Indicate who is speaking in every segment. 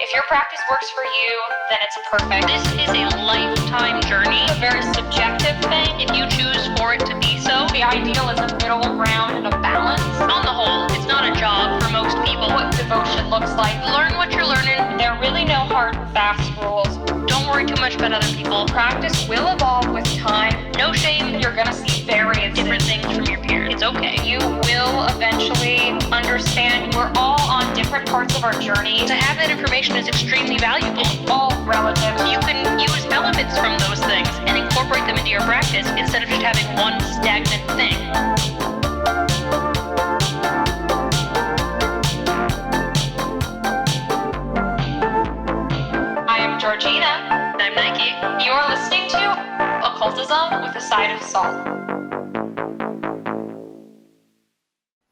Speaker 1: If your practice works for you, then it's perfect.
Speaker 2: This is a lifetime journey.
Speaker 1: It's a very subjective thing.
Speaker 2: If you choose for it to be so,
Speaker 1: The ideal is a middle ground and a balance.
Speaker 2: on the whole, it's not a job for most people.
Speaker 1: What devotion looks like.
Speaker 2: Learn what you're learning.
Speaker 1: There are really no hard and fast rules.
Speaker 2: Don't worry too much about other people.
Speaker 1: Practice will evolve with time.
Speaker 2: No shame.
Speaker 1: You're gonna see various
Speaker 2: Different things from your peers. It's okay.
Speaker 1: You will eventually understand we're all on different parts of our journey.
Speaker 2: To have that information is extremely valuable.
Speaker 1: It's all relative.
Speaker 2: You can use elements from those things and incorporate them into your practice instead of just having one stagnant thing.
Speaker 1: I am Georgina.
Speaker 2: I'm Nike.
Speaker 1: You are listening to Occultism with a Side of Salt.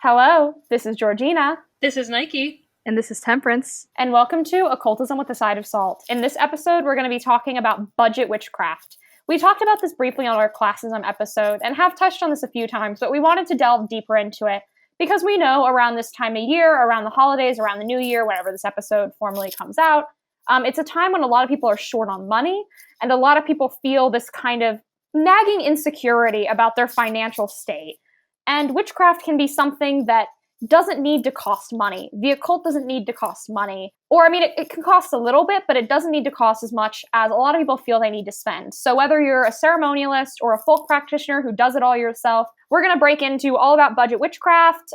Speaker 1: Hello, this is Georgina.
Speaker 2: This is Nike.
Speaker 3: And this is Temperance.
Speaker 1: And welcome to Occultism with a Side of Salt. In this episode, we're going to be talking about budget witchcraft. We talked about this briefly on our classism episode and have touched on this a few times, but we wanted to delve deeper into it because we know around this time of year, around the holidays, around the new year, whenever this episode formally comes out, it's a time when a lot of people are short on money and a lot of people feel this kind of nagging insecurity about their financial state. And witchcraft can be something that doesn't need to cost money. The occult doesn't need to cost money. Or, I mean, it can cost a little bit, but it doesn't need to cost as much as a lot of people feel they need to spend. So whether you're a ceremonialist or a folk practitioner who does it all yourself, we're going to break into all about budget witchcraft,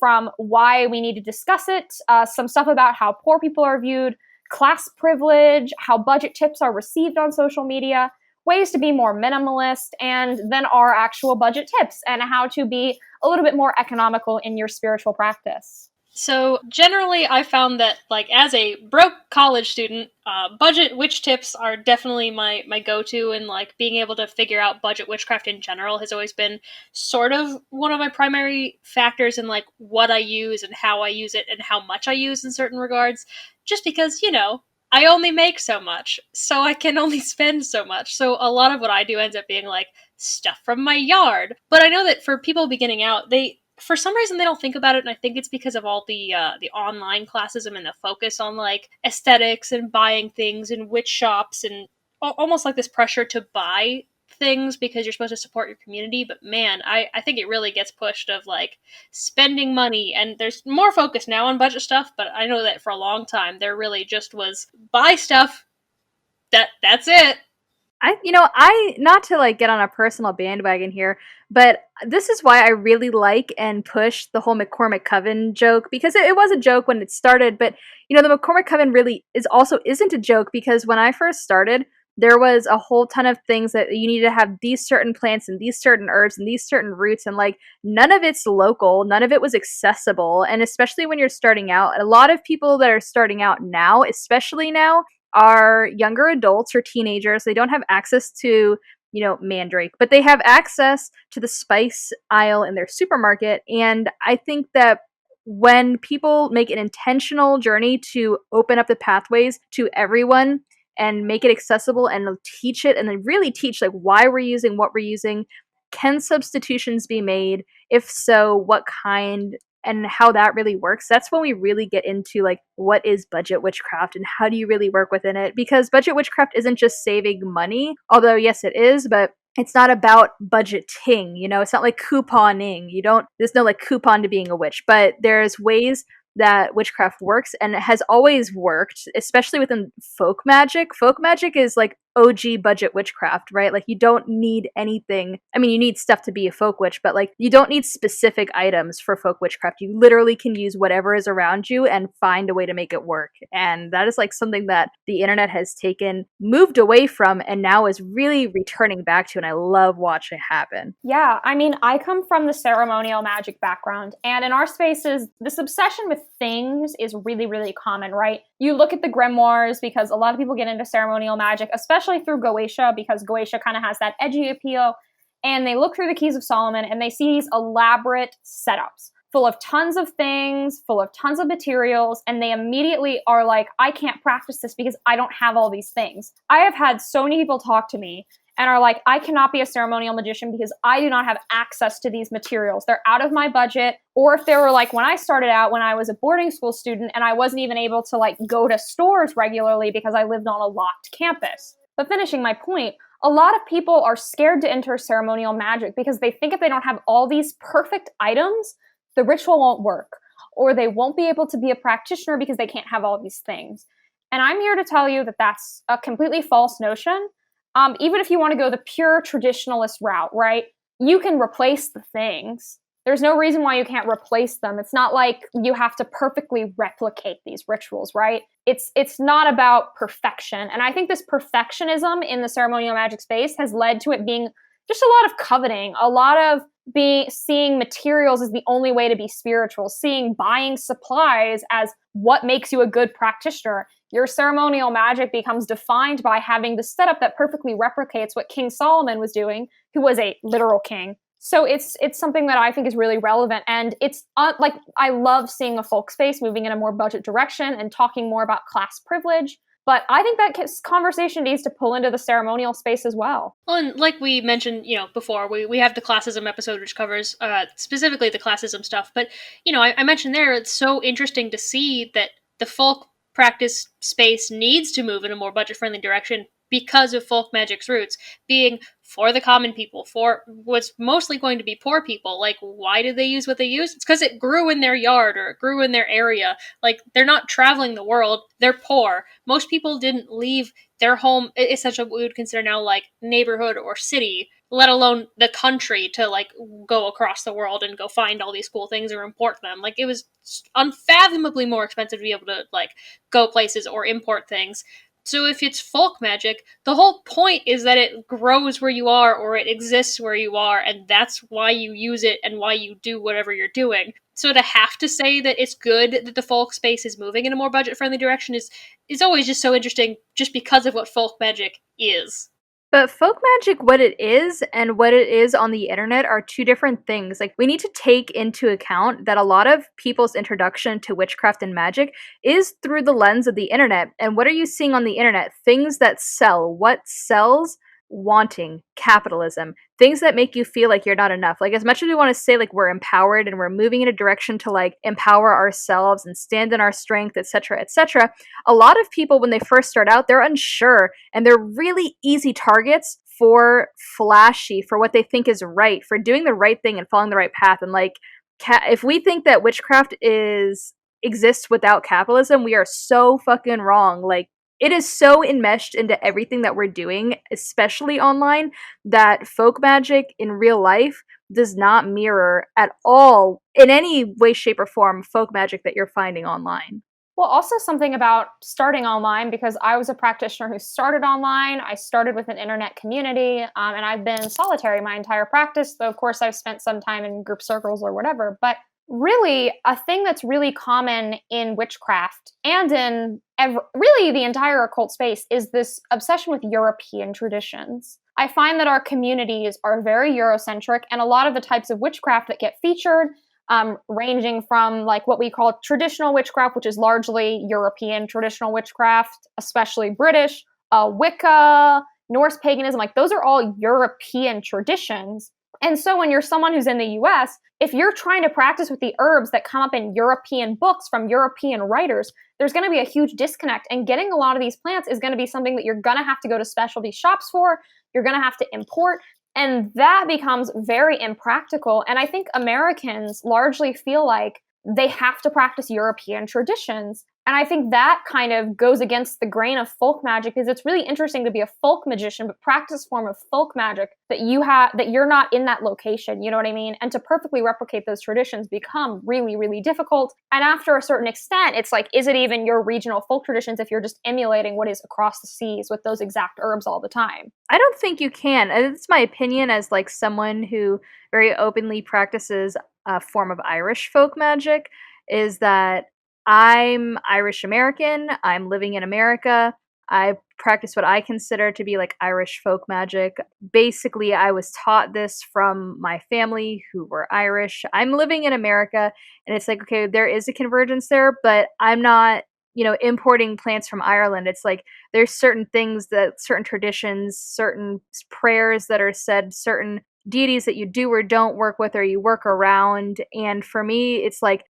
Speaker 1: from why we need to discuss it, some stuff about how poor people are viewed, class privilege, how budget tips are received on social media, ways to be more minimalist, and then our actual budget tips and how to be a little bit more economical in your spiritual practice.
Speaker 2: So generally, I found that, like, as a broke college student, budget witch tips are definitely my go-to, and like being able to figure out budget witchcraft in general has always been sort of one of my primary factors in like what I use and how I use it and how much I use in certain regards. Just because, you know, I only make so much, so I can only spend so much. So a lot of what I do ends up being like stuff from my yard. But I know that for people beginning out, for some reason they don't think about it, and I think it's because of all the online classism and the focus on like aesthetics and buying things and witch shops and almost like this pressure to buy things because you're supposed to support your community. But man, I think it really gets pushed of like spending money, and there's more focus now on budget stuff, but I know that for a long time there really just was buy stuff. That's it.
Speaker 3: I not to like get on a personal bandwagon here, but this is why I really like and push the whole McCormick Coven joke, because it was a joke when it started, but you know, the McCormick Coven really isn't a joke, because when I first started, there was a whole ton of things that you need to have these certain plants and these certain herbs and these certain roots, and like none of it's local, none of it was accessible. And especially when you're starting out, a lot of people that are starting out now, especially now, are younger adults or teenagers. They don't have access to, mandrake, but they have access to the spice aisle in their supermarket. And I think that when people make an intentional journey to open up the pathways to everyone and make it accessible and teach it, and then really teach like why we're using what we're using, can substitutions be made? If so, what kind? And how that really works, that's when we really get into like what is budget witchcraft and how do you really work within it. Because budget witchcraft isn't just saving money, although yes it is, but it's not about budgeting, it's not like couponing. There's no like coupon to being a witch, but there's ways that witchcraft works, and it has always worked, especially within folk magic. Folk magic is like OG budget witchcraft, right? Like you don't need anything. I mean, you need stuff to be a folk witch, but like you don't need specific items for folk witchcraft. You literally can use whatever is around you and find a way to make it work. And that is like something that the internet has moved away from, and now is really returning back to, and I love watching it happen.
Speaker 1: Yeah, I mean, I come from the ceremonial magic background, and in our spaces, this obsession with things is really, really common, right? You look at the Grimoires, because a lot of people get into ceremonial magic, especially through Goetia, because Goetia kind of has that edgy appeal, and they look through the Keys of Solomon and they see these elaborate setups full of tons of things, full of tons of materials, and they immediately are like, I can't practice this because I don't have all these things. I have had so many people talk to me and are like, I cannot be a ceremonial magician because I do not have access to these materials. They're out of my budget. Or if they were like, when I started out, when I was a boarding school student and I wasn't even able to like go to stores regularly because I lived on a locked campus. But finishing my point, a lot of people are scared to enter ceremonial magic because they think if they don't have all these perfect items, the ritual won't work, or they won't be able to be a practitioner because they can't have all these things. And I'm here to tell you that that's a completely false notion. Even if you want to go the pure traditionalist route, right? You can replace the things. There's no reason why you can't replace them. It's not like you have to perfectly replicate these rituals, right? It's not about perfection. And I think this perfectionism in the ceremonial magic space has led to it being just a lot of coveting, a lot of seeing materials as the only way to be spiritual, seeing buying supplies as what makes you a good practitioner. Your ceremonial magic becomes defined by having the setup that perfectly replicates what King Solomon was doing, who was a literal king. So it's something that I think is really relevant, and it's like I love seeing a folk space moving in a more budget direction and talking more about class privilege. But I think that conversation needs to pull into the ceremonial space as well.
Speaker 2: Well, and like we mentioned, before, we have the classism episode, which covers specifically the classism stuff. But, I mentioned there, it's so interesting to see that the folk practice space needs to move in a more budget-friendly direction because of folk magic's roots being for the common people, for what's mostly going to be poor people. Like, why did they use what they used? It's because it grew in their yard or it grew in their area. Like, they're not traveling the world. They're poor. Most people didn't leave their home, essentially what we would consider now like neighborhood or city, let alone the country, to like go across the world and go find all these cool things or import them. Like, it was unfathomably more expensive to be able to like go places or import things. So if it's folk magic, the whole point is that it grows where you are or it exists where you are, and that's why you use it and why you do whatever you're doing. So to have to say that it's good that the folk space is moving in a more budget-friendly direction is always just so interesting just because of what folk magic is.
Speaker 3: But folk magic, what it is and what it is on the internet are two different things. Like, we need to take into account that a lot of people's introduction to witchcraft and magic is through the lens of the internet. And what are you seeing on the internet? Things that sell. What sells? Wanting, capitalism, things that make you feel like you're not enough. Like, as much as we want to say like we're empowered and we're moving in a direction to like empower ourselves and stand in our strength, etc., a lot of people when they first start out, they're unsure and they're really easy targets for flashy, for what they think is right, for doing the right thing and following the right path. And like, if we think that witchcraft exists without capitalism, we are so fucking wrong. Like, it is so enmeshed into everything that we're doing, especially online, that folk magic in real life does not mirror at all, in any way, shape, or form, folk magic that you're finding online.
Speaker 1: Well, also something about starting online, because I was a practitioner who started online. I started with an internet community, and I've been solitary my entire practice, though of course I've spent some time in group circles or whatever. But really, a thing that's really common in witchcraft and in really the entire occult space is this obsession with European traditions. I find that our communities are very Eurocentric, and a lot of the types of witchcraft that get featured, ranging from like what we call traditional witchcraft, which is largely European traditional witchcraft, especially British, Wicca, Norse paganism, like those are all European traditions. And so when you're someone who's in the US, if you're trying to practice with the herbs that come up in European books from European writers, there's going to be a huge disconnect. And getting a lot of these plants is going to be something that you're going to have to go to specialty shops for. You're going to have to import. And that becomes very impractical. And I think Americans largely feel like they have to practice European traditions. And I think that kind of goes against the grain of folk magic, because it's really interesting to be a folk magician, but practice form of folk magic that you're not in that location, you know what I mean? And to perfectly replicate those traditions become really, really difficult. And after a certain extent, it's like, is it even your regional folk traditions if you're just emulating what is across the seas with those exact herbs all the time?
Speaker 3: I don't think you can. It's my opinion as like someone who very openly practices a form of Irish folk magic, is that I'm Irish American. I'm living in America. I practice what I consider to be like Irish folk magic. Basically, I was taught this from my family who were Irish. I'm living in America, and it's like, okay, there is a convergence there, but I'm not importing plants from Ireland. It's like there's certain things that certain traditions, certain prayers that are said, certain deities that you do or don't work with or you work around. And for me, it's like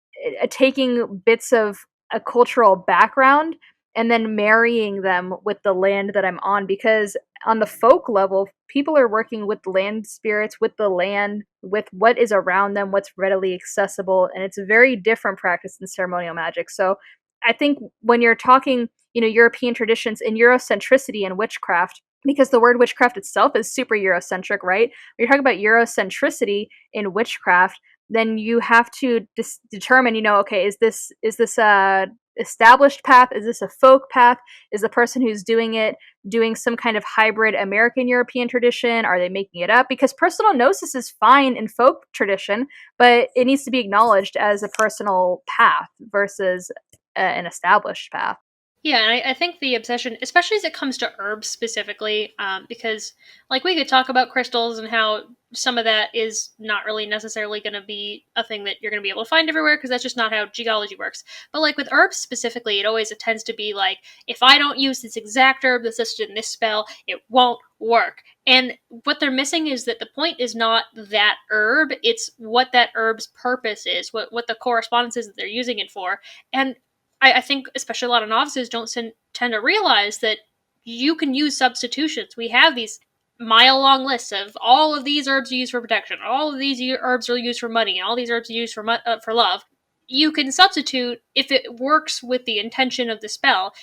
Speaker 3: taking bits of a cultural background and then marrying them with the land that I'm on, because on the folk level, people are working with land spirits, with the land, with what is around them, what's readily accessible, and it's a very different practice than ceremonial magic. So I think when you're talking, European traditions and Eurocentricity and witchcraft, because the word witchcraft itself is super Eurocentric, right? When you're talking about Eurocentricity in witchcraft, then you have to determine, okay, is this a established path? Is this a folk path? Is the person who's doing it doing some kind of hybrid American European tradition? Are they making it up? Because personal gnosis is fine in folk tradition, but it needs to be acknowledged as a personal path versus an established path.
Speaker 2: Yeah, and I think the obsession, especially as it comes to herbs specifically, because like we could talk about crystals and how some of that is not really necessarily going to be a thing that you're going to be able to find everywhere, because that's just not how geology works. But like with herbs specifically, it tends to be like, if I don't use this exact herb that's listed in this spell, it won't work. And what they're missing is that the point is not that herb, it's what that herb's purpose is, what the correspondence is that they're using it for. And I think especially a lot of novices don't tend to realize that you can use substitutions. We have these mile-long lists of all of these herbs are used for protection, all of these herbs are used for money, and all these herbs are used for love. You can substitute if it works with the intention of the spell.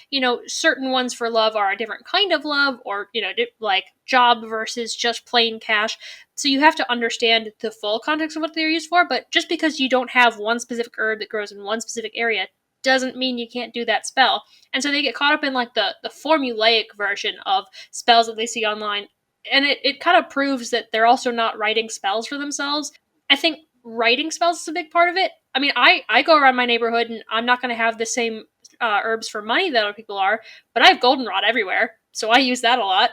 Speaker 2: Certain ones for love are a different kind of love, or, like job versus just plain cash. So you have to understand the full context of what they're used for, but just because you don't have one specific herb that grows in one specific area doesn't mean you can't do that spell. And so they get caught up in like the formulaic version of spells that they see online. And it kind of proves that they're also not writing spells for themselves. I think writing spells is a big part of it. I mean, I go around my neighborhood and I'm not going to have the same herbs for money that other people are, but I have goldenrod everywhere, so I use that a lot.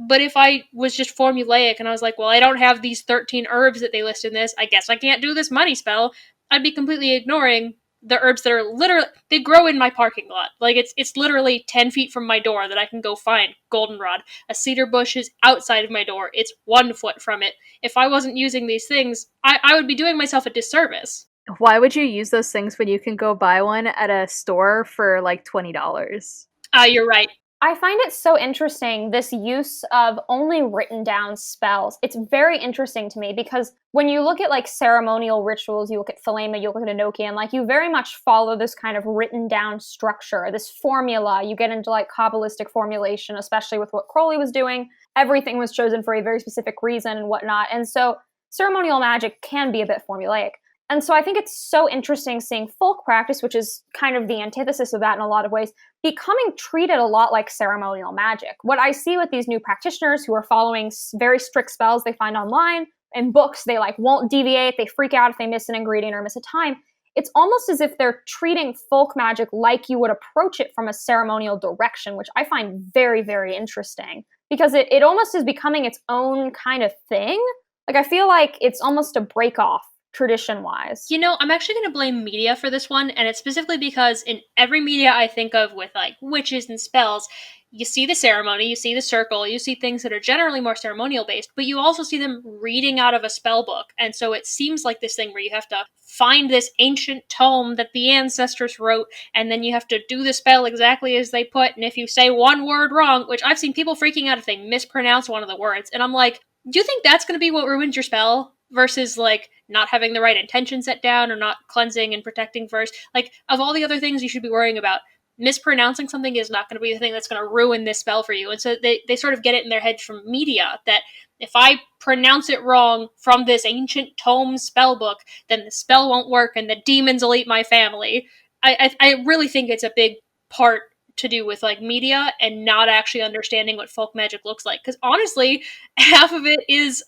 Speaker 2: But if I was just formulaic and I was like, well, I don't have these 13 herbs that they list in this, I guess I can't do this money spell, I'd be completely ignoring the herbs that are literally, they grow in my parking lot. Like, it's literally 10 feet from my door that I can go find goldenrod. A cedar bush is outside of my door. It's 1 foot from it. If I wasn't using these things, I would be doing myself a disservice.
Speaker 3: Why would you use those things when you can go buy one at a store for like $20?
Speaker 2: You're right.
Speaker 1: I find it so interesting, this use of only written down spells. It's very interesting to me because when you look at like ceremonial rituals, you look at Thelema, you look at Enochian, like you very much follow this kind of written down structure, this formula. You get into like Kabbalistic formulation, especially with what Crowley was doing. Everything was chosen for a very specific reason and whatnot. And so ceremonial magic can be a bit formulaic. And so I think it's so interesting seeing folk practice, which is kind of the antithesis of that in a lot of ways, becoming treated a lot like ceremonial magic. What I see with these new practitioners who are following very strict spells they find online and books, they like won't deviate, they freak out if they miss an ingredient or miss a time. It's almost as if they're treating folk magic like you would approach it from a ceremonial direction, which I find very, very interesting because it almost is becoming its own kind of thing. Like I feel like it's almost a break off tradition-wise.
Speaker 2: I'm actually going to blame media for this one, and it's specifically because in every media I think of with like witches and spells, you see the ceremony, you see the circle, you see things that are generally more ceremonial based, but you also see them reading out of a spell book. And so it seems like this thing where you have to find this ancient tome that the ancestors wrote, and then you have to do the spell exactly as they put, and if you say one word wrong, which I've seen people freaking out if they mispronounce one of the words, and I'm like, do you think that's going to be what ruins your spell? Versus like not having the right intention set down or not cleansing and protecting first. Like of all the other things you should be worrying about, mispronouncing something is not going to be the thing that's going to ruin this spell for you. And so they sort of get it in their head from media that if I pronounce it wrong from this ancient tome spell book, then the spell won't work and the demons will eat my family. I really think it's a big part to do with like media and not actually understanding what folk magic looks like, because honestly half of it is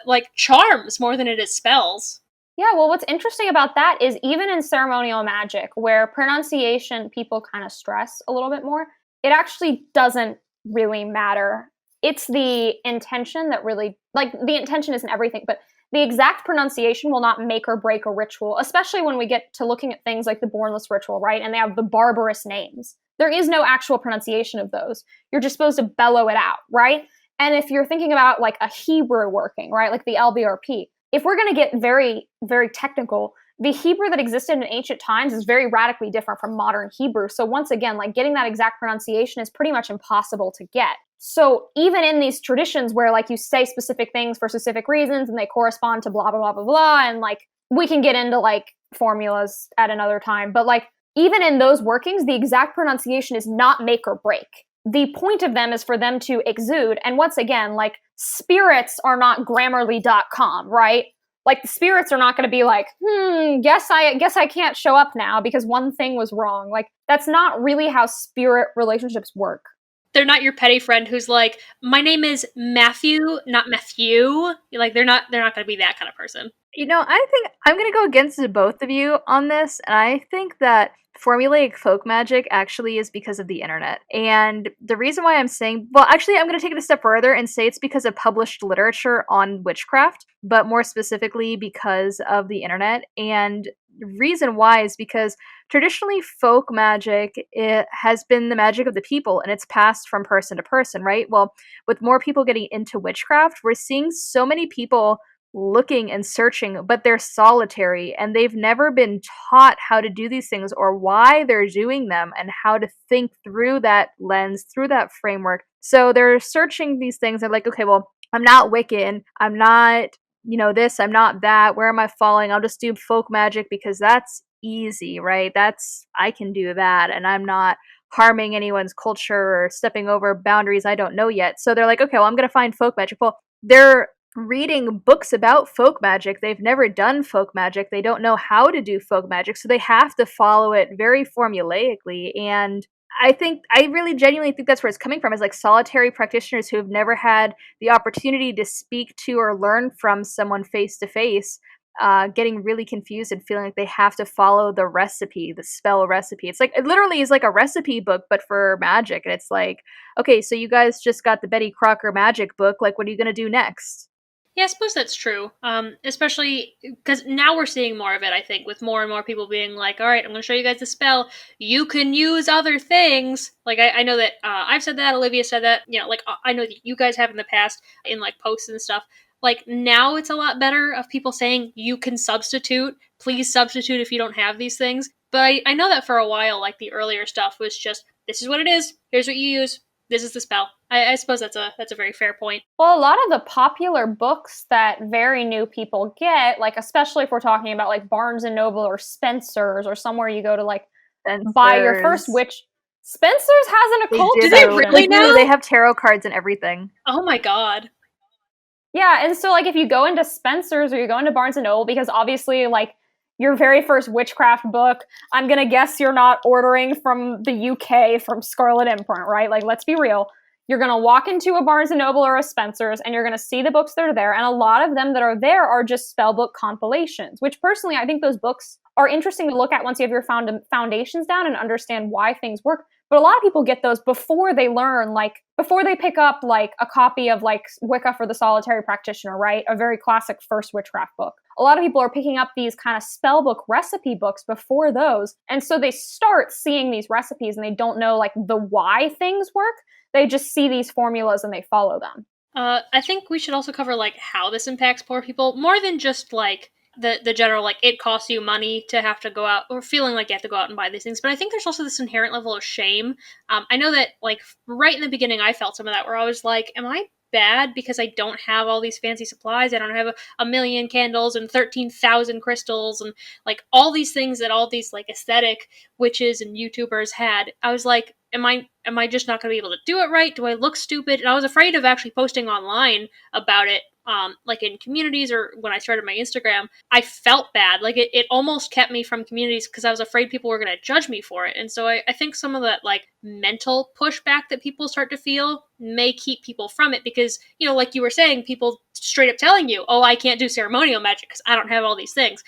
Speaker 2: like charms more than it is spells.
Speaker 1: Yeah, well, what's interesting about that is even in ceremonial magic, where pronunciation people kind of stress a little bit more, it actually doesn't really matter. It's the intention that really, like, the intention isn't everything, but The exact pronunciation will not make or break a ritual, especially when we get to looking at things like the Bornless ritual, right? And they have the barbarous names. There is no actual pronunciation of those. You're just supposed to bellow it out, right? And if you're thinking about like a Hebrew working, right, like the LBRP, if we're going to get very, very technical, the Hebrew that existed in ancient times is very radically different from modern Hebrew. So once again, like getting that exact pronunciation is pretty much impossible to get. So even in these traditions where like you say specific things for specific reasons and they correspond to blah, blah, blah, blah, blah, and like we can get into like formulas at another time, but like even in those workings, the exact pronunciation is not make or break. The point of them is for them to exude. And once again, like spirits are not Grammarly.com, right? Like the spirits are not going to be like, guess I can't show up now because one thing was wrong. Like that's not really how spirit relationships work.
Speaker 2: They're not your petty friend who's like, my name is Matthew, not Matthew. Like they're not going to be that kind of person.
Speaker 3: You know, I think I'm going to go against both of you on this, and I think that formulaic folk magic actually is because of the internet. And the reason why I'm saying, well, actually, I'm going to take it a step further and say it's because of published literature on witchcraft, but more specifically because of the internet. And the reason why is because traditionally folk magic, it has been the magic of the people, and it's passed from person to person, right? Well, with more people getting into witchcraft, we're seeing so many people looking and searching, but they're solitary and they've never been taught how to do these things or why they're doing them and how to think through that lens, through that framework. So they're searching these things. They're like, okay, well, I'm not Wiccan. I'm not, this, I'm not that. Where am I falling? I'll just do folk magic because that's easy, right? I can do that. And I'm not harming anyone's culture or stepping over boundaries I don't know yet. So they're like, okay, well, I'm going to find folk magic. Well, they're reading books about folk magic. They've never done folk magic. They don't know how to do folk magic. So they have to follow it very formulaically. And I really genuinely think that's where it's coming from, is like solitary practitioners who have never had the opportunity to speak to or learn from someone face to face, getting really confused and feeling like they have to follow the recipe, the spell recipe. It's like, it literally is like a recipe book, but for magic. And it's like, okay, so you guys just got the Betty Crocker magic book. Like, what are you going to do next?
Speaker 2: Yeah, I suppose that's true. Especially because now we're seeing more of it, I think, with more and more people being like, all right, I'm going to show you guys the spell. You can use other things. Like, I know that I've said that, Olivia said that, like, I know that you guys have in the past in, like, posts and stuff. Like, now it's a lot better of people saying, you can substitute. Please substitute if you don't have these things. But I know that for a while, like, the earlier stuff was just, this is what it is. Here's what you use. This is the spell. I suppose that's a very fair point.
Speaker 1: Well, a lot of the popular books that very new people get, like especially if we're talking about like Barnes and Noble or Spencer's or somewhere you go to like buy your first witch. Spencer's has an occult.
Speaker 2: Do they really now?
Speaker 3: They have tarot cards and everything.
Speaker 2: Oh my god.
Speaker 1: Yeah, and so like if you go into Spencer's or you go into Barnes and Noble, because obviously like your very first witchcraft book, I'm going to guess you're not ordering from the UK from Scarlet Imprint, right? Like, let's be real. You're going to walk into a Barnes & Noble or a Spencer's, and you're going to see the books that are there, and a lot of them that are there are just spellbook compilations, which personally, I think those books are interesting to look at once you have your foundations down and understand why things work. But a lot of people get those before they learn, like, before they pick up, like, a copy of, like, Wicca for the Solitary Practitioner, right? A very classic first witchcraft book. A lot of people are picking up these kind of spellbook recipe books before those. And so they start seeing these recipes and they don't know, like, the why things work. They just see these formulas and they follow them.
Speaker 2: I think we should also cover, like, how this impacts poor people, more than just, like, the general, like, it costs you money to have to go out, or feeling like you have to go out and buy these things. But I think there's also this inherent level of shame. I know that, like, right in the beginning, I felt some of that, where I was like, am I bad because I don't have all these fancy supplies? I don't have a million candles and 13,000 crystals and, like, all these things that all these, like, aesthetic witches and YouTubers had. I was like, am I just not going to be able to do it right? Do I look stupid? And I was afraid of actually posting online about it. Like in communities or when I started my Instagram, I felt bad. Like it almost kept me from communities because I was afraid people were going to judge me for it. And so I think some of that, like, mental pushback that people start to feel may keep people from it because, like you were saying, people straight up telling you, oh, I can't do ceremonial magic because I don't have all these things.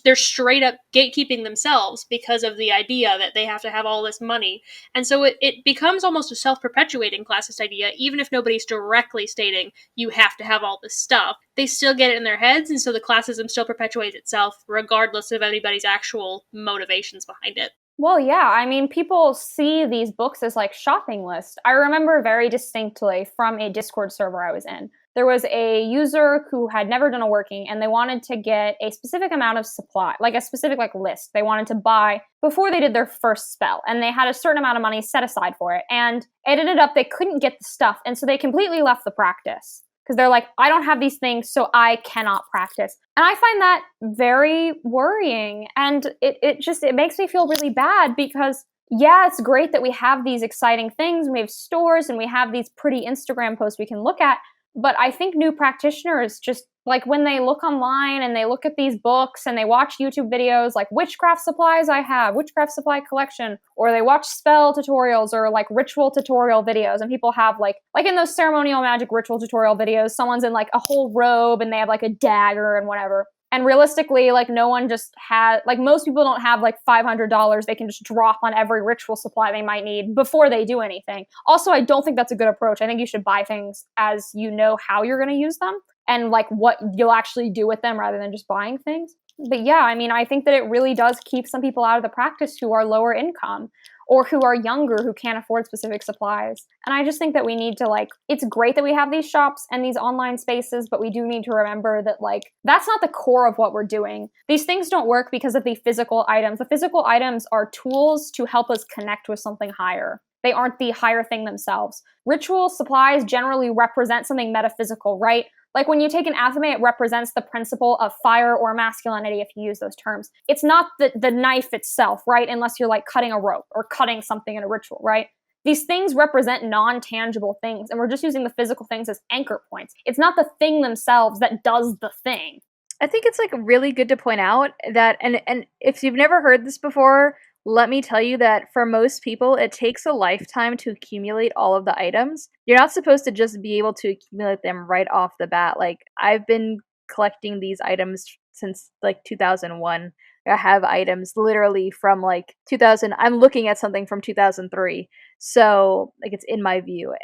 Speaker 2: They're straight up gatekeeping themselves because of the idea that they have to have all this money. And so it becomes almost a self-perpetuating classist idea, even if nobody's directly stating you have to have all this stuff. They still get it in their heads, and so the classism still perpetuates itself regardless of anybody's actual motivations behind it.
Speaker 1: Well, yeah, I mean, people see these books as like shopping lists. I remember very distinctly from a Discord server I was in. There was a user who had never done a working and they wanted to get a specific amount of supply, like a specific list they wanted to buy before they did their first spell. And they had a certain amount of money set aside for it. And it ended up they couldn't get the stuff. And so they completely left the practice. Because they're like, I don't have these things, so I cannot practice. And I find that very worrying. And it makes me feel really bad because, yeah, it's great that we have these exciting things. We have stores and we have these pretty Instagram posts we can look at. But I think new practitioners just, when they look online and they look at these books and they watch YouTube videos like witchcraft supplies I have, witchcraft supply collection, or they watch spell tutorials or ritual tutorial videos, and people have like in those ceremonial magic ritual tutorial videos, someone's in a whole robe and they have a dagger and whatever. And realistically, no one just has, most people don't have $500 they can just drop on every ritual supply they might need before they do anything. Also, I don't think that's a good approach. I think you should buy things as you know how you're going to use them and what you'll actually do with them rather than just buying things. But yeah, I mean, I think that it really does keep some people out of the practice who are lower income or who are younger who can't afford specific supplies. And I just think that we need to it's great that we have these shops and these online spaces, but we do need to remember that that's not the core of what we're doing. These things don't work because of the physical items. The physical items are tools to help us connect with something higher. They aren't the higher thing themselves. Ritual supplies generally represent something metaphysical, right? When you take an athame, it represents the principle of fire or masculinity, if you use those terms. It's not the knife itself, right? Unless you're cutting a rope or cutting something in a ritual, right? These things represent non-tangible things, and we're just using the physical things as anchor points. It's not the thing themselves that does the thing.
Speaker 3: I think it's really good to point out that, and if you've never heard this before, let me tell you that for most people, it takes a lifetime to accumulate all of the items. You're not supposed to just be able to accumulate them right off the bat. I've been collecting these items since 2001. I have items literally from 2000. I'm looking at something from 2003. So it's in my view.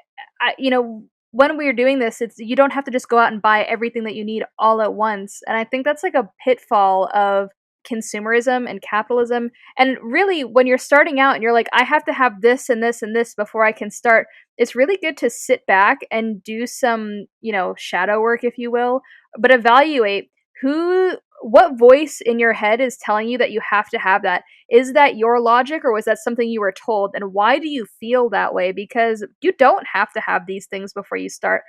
Speaker 3: When we're doing this, you don't have to just go out and buy everything that you need all at once. And I think that's a pitfall of consumerism and capitalism. And really, when you're starting out and you're I have to have this and this and this before I can start, it's really good to sit back and do some, shadow work, if you will, but evaluate what voice in your head is telling you that you have to have that. Is that your logic, or was that something you were told? And why do you feel that way? Because you don't have to have these things before you start.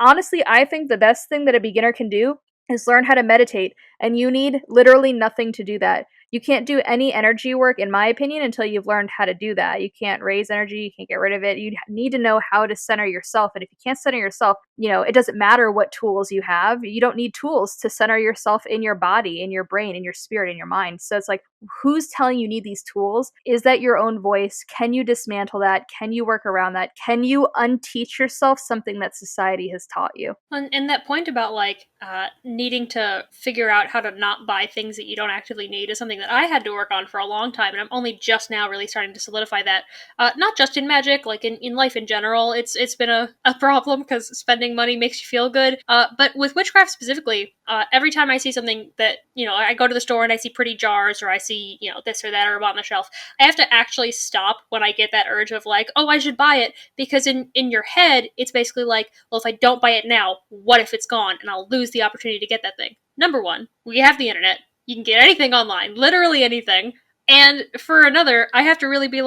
Speaker 3: Honestly, I think the best thing that a beginner can do is learn how to meditate, and you need literally nothing to do that. You can't do any energy work, in my opinion, until you've learned how to do that. You can't raise energy, you can't get rid of it. You need to know how to center yourself, and if you can't center yourself, it doesn't matter what tools you have. You don't need tools to center yourself in your body, in your brain, in your spirit, in your mind. So it's who's telling you need these tools? Is that your own voice? Can you dismantle that? Can you work around that? Can you unteach yourself something that society has taught you?
Speaker 2: And that point about needing to figure out how to not buy things that you don't actively need is something that I had to work on for a long time, and I'm only just now really starting to solidify that. Not just in magic, in life in general, it's been a problem because spending money makes you feel good. But with witchcraft specifically, every time I see something that, I go to the store and I see pretty jars, or I see, this or that or on the shelf, I have to actually stop when I get that urge of oh, I should buy it, because in your head, it's basically well, if I don't buy it now, what if it's gone and I'll lose the opportunity to get that thing? Number one, we have the internet. You can get anything online, literally anything. And for another, I have to really be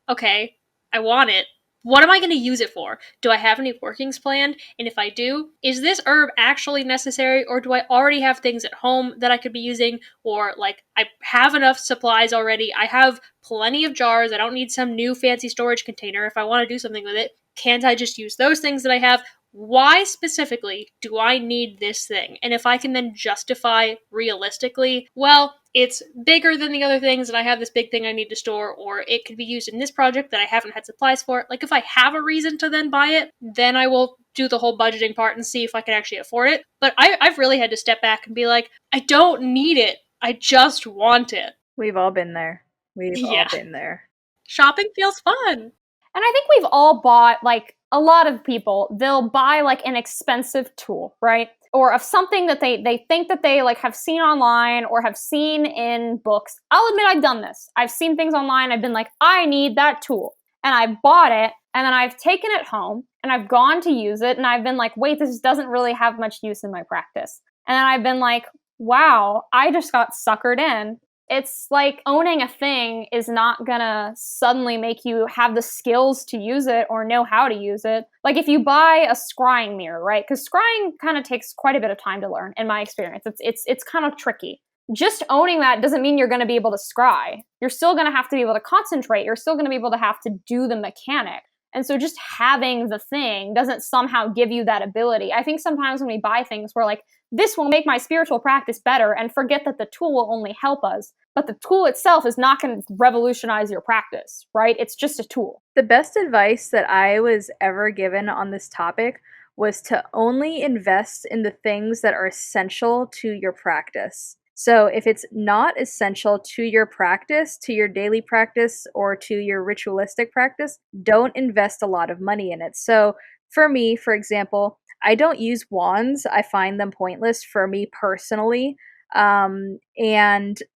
Speaker 2: okay, I want it. What am I going to use it for? Do I have any workings planned? And if I do, is this herb actually necessary, or do I already have things at home that I could be using? Or I have enough supplies already. I have plenty of jars. I don't need some new fancy storage container if I want to do something with it. Can't I just use those things that I have? why specifically do I need this thing? And if I can then justify realistically, well, it's bigger than the other things and I have this big thing I need to store, or it could be used in this project that I haven't had supplies for. Like, if I have a reason to then buy it, then I will do the whole budgeting part and see if I can actually afford it. But I've really had to step back and be like, I don't need it. I just want it.
Speaker 3: We've all been there. We've
Speaker 2: Yeah.
Speaker 3: all been there.
Speaker 2: Shopping feels fun.
Speaker 1: And I think we've all bought, like, a lot of people, they'll buy, like, an expensive tool, right? Or of something that they think that they, like, have seen online or have seen in books. I'll admit I've done this. I've seen things online, I've been like, I need that tool. And I bought it, and then I've taken it home, and I've gone to use it, and I've been like, wait, this doesn't really have much use in my practice. And then I've been like, wow, I just got suckered in. It's like owning a thing is not gonna suddenly make you have the skills to use it or know how to use it. Like if you buy a scrying mirror, right? Because scrying kind of takes quite a bit of time to learn, in my experience. It's kind of tricky. Just owning that doesn't mean you're going to be able to scry. You're still going to have to be able to concentrate. You're still going to be able to have to do the mechanic. And so just having the thing doesn't somehow give you that ability. I think sometimes when we buy things, we're like, this will make my spiritual practice better, and forget that the tool will only help us. But the tool itself is not going to revolutionize your practice, right? It's just a tool.
Speaker 3: The best advice that I was ever given on this topic was to only invest in the things that are essential to your practice. So if it's not essential to your practice, to your daily practice, or to your ritualistic practice, don't invest a lot of money in it. So for me, for example, I don't use wands. I find them pointless for me personally. And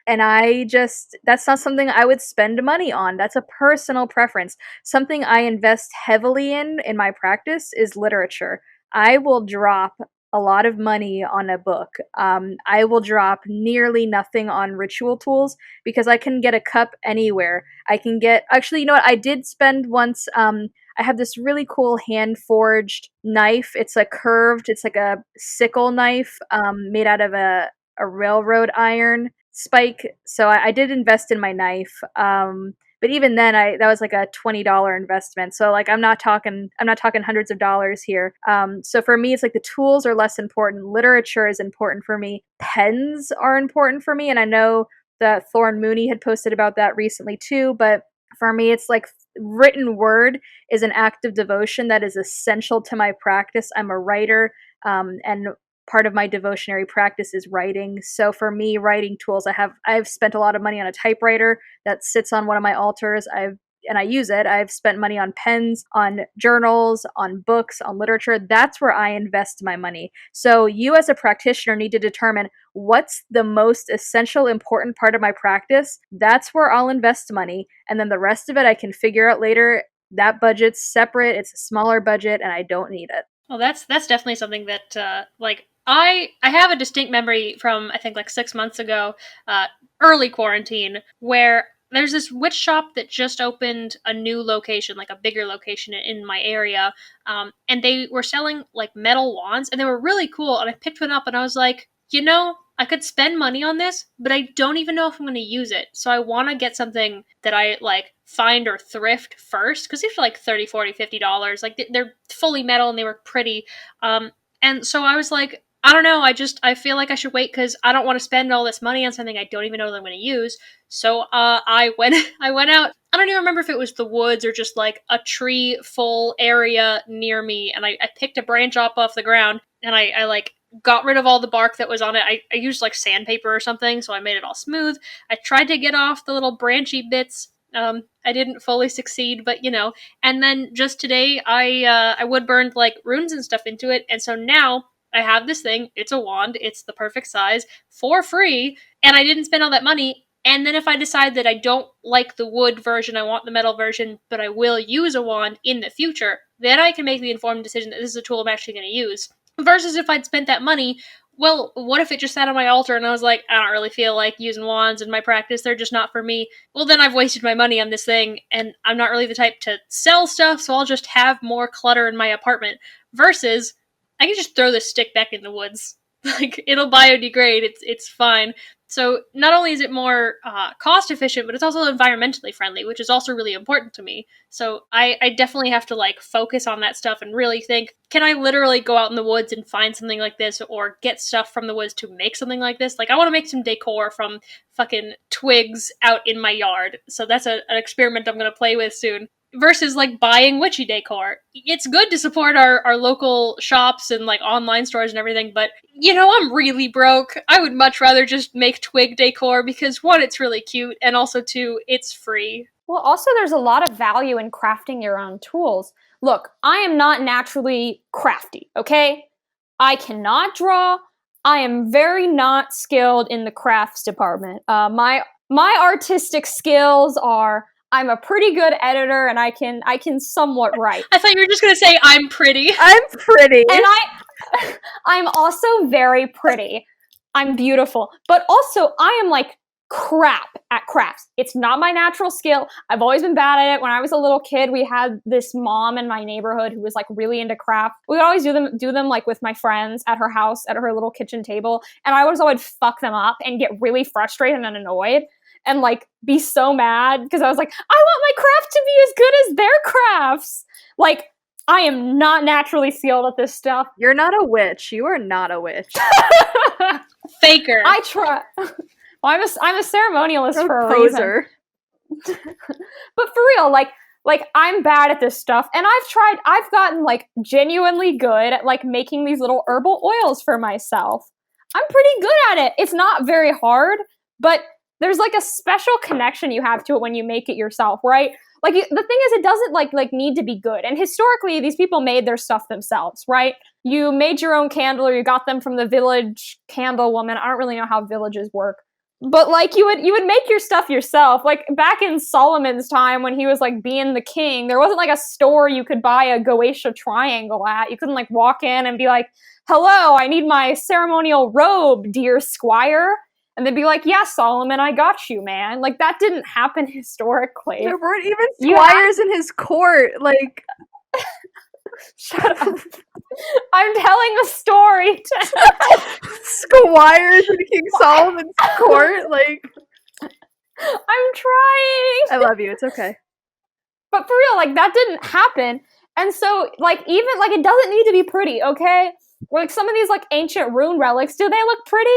Speaker 3: I just, that's not something I would spend money on. That's a personal preference. Something I invest heavily in my practice is literature. I will drop a lot of money on a book. I will drop nearly nothing on ritual tools because I can get a cup anywhere. I can get, actually, you know what? I did spend once, I have this really cool hand forged knife. It's a curved, it's like a sickle knife, made out of a railroad iron spike. So I did invest in my knife. But even then, that was like a $20 investment. So like I'm not talking hundreds of dollars here. So for me, it's like the tools are less important. Literature is important for me. Pens are important for me, and I know that Thorn Mooney had posted about that recently too. But for me, it's like written word is an act of devotion that is essential to my practice. I'm a writer, and part of my devotionary practice is writing. So for me, writing tools, I've spent a lot of money on a typewriter that sits on one of my altars. And I use it. I've spent money on pens, on journals, on books, on literature. That's where I invest my money. So you as a practitioner need to determine what's the most essential, important part of my practice. That's where I'll invest money. And then the rest of it I can figure out later. That budget's separate. It's a smaller budget and I don't need it.
Speaker 2: Well, that's definitely something that, like, I have a distinct memory from, I think, like 6 months ago, early quarantine, where there's this witch shop that just opened a new location, like a bigger location in my area, and they were selling, like, metal wands, and they were really cool, and I picked one up, and I was like, you know, I could spend money on this, but I don't even know if I'm going to use it. So I want to get something that I, like, find or thrift first, because these are like $30, $40, $50. Like, they're fully metal, and they were pretty. And so I was like, I don't know, I feel like I should wait because I don't want to spend all this money on something I don't even know that I'm going to use. So I went out. I don't even remember if it was the woods or just like a tree full area near me, and I picked a branch up off the ground, and I like got rid of all the bark that was on it. I used like sandpaper or something, so I made it all smooth. I tried to get off the little branchy bits. I didn't fully succeed, but you know. And then just today, I wood burned like runes and stuff into it, and so now I have this thing. It's a wand. It's the perfect size for free, and I didn't spend all that money. And then if I decide that I don't like the wood version, I want the metal version, but I will use a wand in the future, then I can make the informed decision that this is a tool I'm actually going to use. Versus if I'd spent that money, well, what if it just sat on my altar and I was like, I don't really feel like using wands in my practice, they're just not for me. Well, then I've wasted my money on this thing, and I'm not really the type to sell stuff, so I'll just have more clutter in my apartment. Versus, I can just throw this stick back in the woods. Like, it'll biodegrade, it's fine. So not only is it more cost efficient, but it's also environmentally friendly, which is also really important to me. So I definitely have to like focus on that stuff and really think, can I literally go out in the woods and find something like this or get stuff from the woods to make something like this? Like I want to make some decor from fucking twigs out in my yard. So that's an experiment I'm going to play with soon. Versus like buying witchy decor. It's good to support our local shops and like online stores and everything, but I'm really broke. I would much rather just make twig decor because one, it's really cute, and also two, it's free.
Speaker 1: Well, also there's a lot of value in crafting your own tools. Look, I am not naturally crafty, okay? I cannot draw. I am very not skilled in the crafts department. My artistic skills are I'm a pretty good editor and I can somewhat write.
Speaker 2: I thought you were just gonna say I'm pretty.
Speaker 3: I'm pretty.
Speaker 1: And I'm also very pretty. I'm beautiful. But also I am like crap at crafts. It's not my natural skill. I've always been bad at it. When I was a little kid, we had this mom in my neighborhood who was like really into craft. We would always do them like with my friends at her house at her little kitchen table. And I would fuck them up and get really frustrated and annoyed. And like be so mad because I was like, I want my craft to be as good as their crafts. Like, I am not naturally skilled at this stuff.
Speaker 3: You're not a witch. You are not a witch.
Speaker 2: Faker.
Speaker 1: I try. Well, I'm a ceremonialist
Speaker 3: You're
Speaker 1: for a
Speaker 3: poser.
Speaker 1: reason. But for real, like I'm bad at this stuff, and I've gotten like genuinely good at like making these little herbal oils for myself. I'm pretty good at it. It's not very hard, but there's like a special connection you have to it when you make it yourself, right? Like the thing is, it doesn't like need to be good. And historically, these people made their stuff themselves, right? You made your own candle, or you got them from the village candle woman. I don't really know how villages work, but like you would make your stuff yourself. Like back in Solomon's time, when he was like being the king, there wasn't like a store you could buy a Goetia triangle at. You couldn't like walk in and be like, "Hello, I need my ceremonial robe, dear squire." And they'd be like, yeah, Solomon, I got you, man. Like, that didn't happen historically.
Speaker 3: There weren't even squires in his court. Like,
Speaker 1: shut up. I'm telling a story.
Speaker 3: Squires in King Solomon's court? Like,
Speaker 1: I'm trying.
Speaker 3: I love you. It's okay.
Speaker 1: But for real, like, that didn't happen. And so, like, even, like, it doesn't need to be pretty, okay? Like, some of these, like, ancient rune relics, do they look pretty?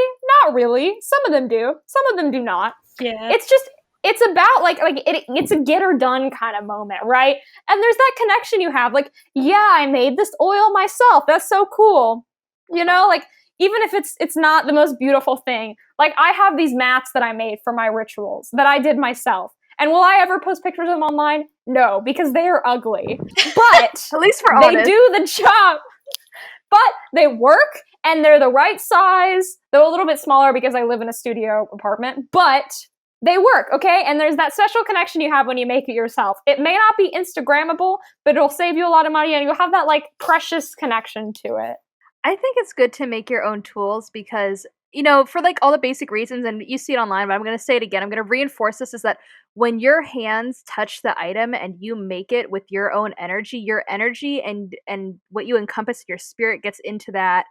Speaker 1: Not really. Some of them do. Some of them do not.
Speaker 2: Yeah.
Speaker 1: It's about, it's a get her done kind of moment, right? And there's that connection you have. Like, yeah, I made this oil myself. That's so cool. Like, even if it's not the most beautiful thing. Like, I have these mats that I made for my rituals that I did myself. And will I ever post pictures of them online? No, because they are ugly. But
Speaker 3: at least we're honest.
Speaker 1: They do the job. But they work, and they're the right size. They're a little bit smaller because I live in a studio apartment, but they work, okay? And there's that special connection you have when you make it yourself. It may not be Instagrammable, but it'll save you a lot of money, and you'll have that, like, precious connection to it.
Speaker 3: I think it's good to make your own tools because, for, like, all the basic reasons, and you see it online, but I'm going to say it again. I'm going to reinforce this, is that when your hands touch the item and you make it with your own energy and what you encompass in your spirit gets into that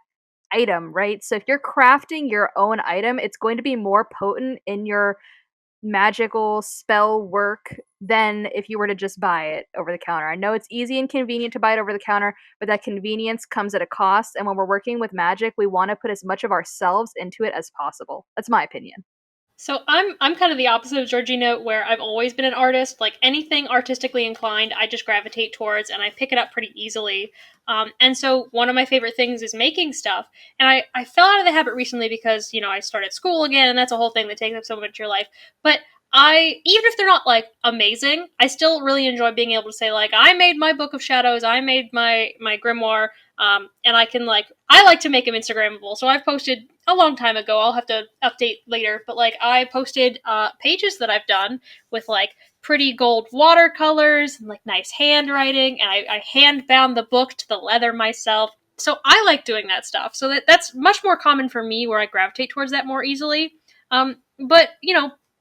Speaker 3: item, right? So if you're crafting your own item, it's going to be more potent in your magical spell work than if you were to just buy it over the counter. I know it's easy and convenient to buy it over the counter, but that convenience comes at a cost. And when we're working with magic, we want to put as much of ourselves into it as possible. That's my opinion.
Speaker 2: So I'm kind of the opposite of Georgina, where I've always been an artist. Like anything artistically inclined, I just gravitate towards, and I pick it up pretty easily. And so one of my favorite things is making stuff. And I fell out of the habit recently because, I started school again, and that's a whole thing that takes up so much of your life. But even if they're not, like, amazing, I still really enjoy being able to say, like, I made my Book of Shadows, I made my grimoire, and I like to make them Instagrammable. So I've posted a long time ago, I'll have to update later, but, like, I posted pages that I've done with, like, pretty gold watercolors and, like, nice handwriting, and I hand-bound the book to the leather myself. So I like doing that stuff. So that's much more common for me, where I gravitate towards that more easily. But,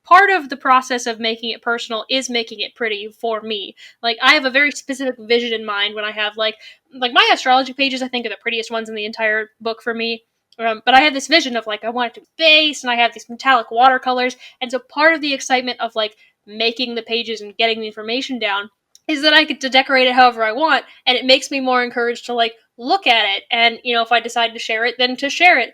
Speaker 2: part of the process of making it personal is making it pretty for me. Like, I have a very specific vision in mind when I have, like my astrology pages, I think, are the prettiest ones in the entire book for me. But I had this vision of like I want it to be space, and I have these metallic watercolors, and so part of the excitement of like making the pages and getting the information down is that I get to decorate it however I want, and it makes me more encouraged to like look at it, and if I decide to share it, then to share it.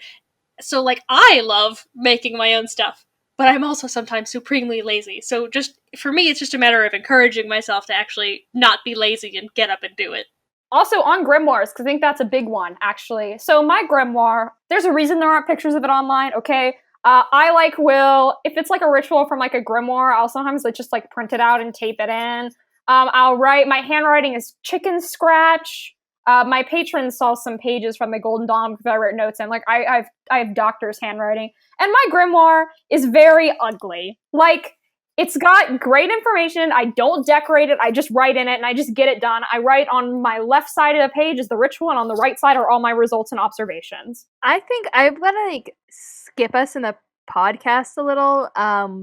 Speaker 2: So like I love making my own stuff, but I'm also sometimes supremely lazy. So just for me, it's just a matter of encouraging myself to actually not be lazy and get up and do it.
Speaker 1: Also on Grimoires, because I think that's a big one, actually. So my grimoire, there's a reason there aren't pictures of it online, okay? I will, if it's like a ritual from like a grimoire, I'll sometimes just like print it out and tape it in. I'll write, my handwriting is chicken scratch. My patron saw some pages from the Golden Dawn because I wrote notes in. Like, I have doctor's handwriting. And my grimoire is very ugly. Like, it's got great information. I don't decorate it. I just write in it and I just get it done. I write on my left side of the page is the ritual, and on the right side are all my results and observations.
Speaker 3: I think I'm gonna like skip us in the podcast a little,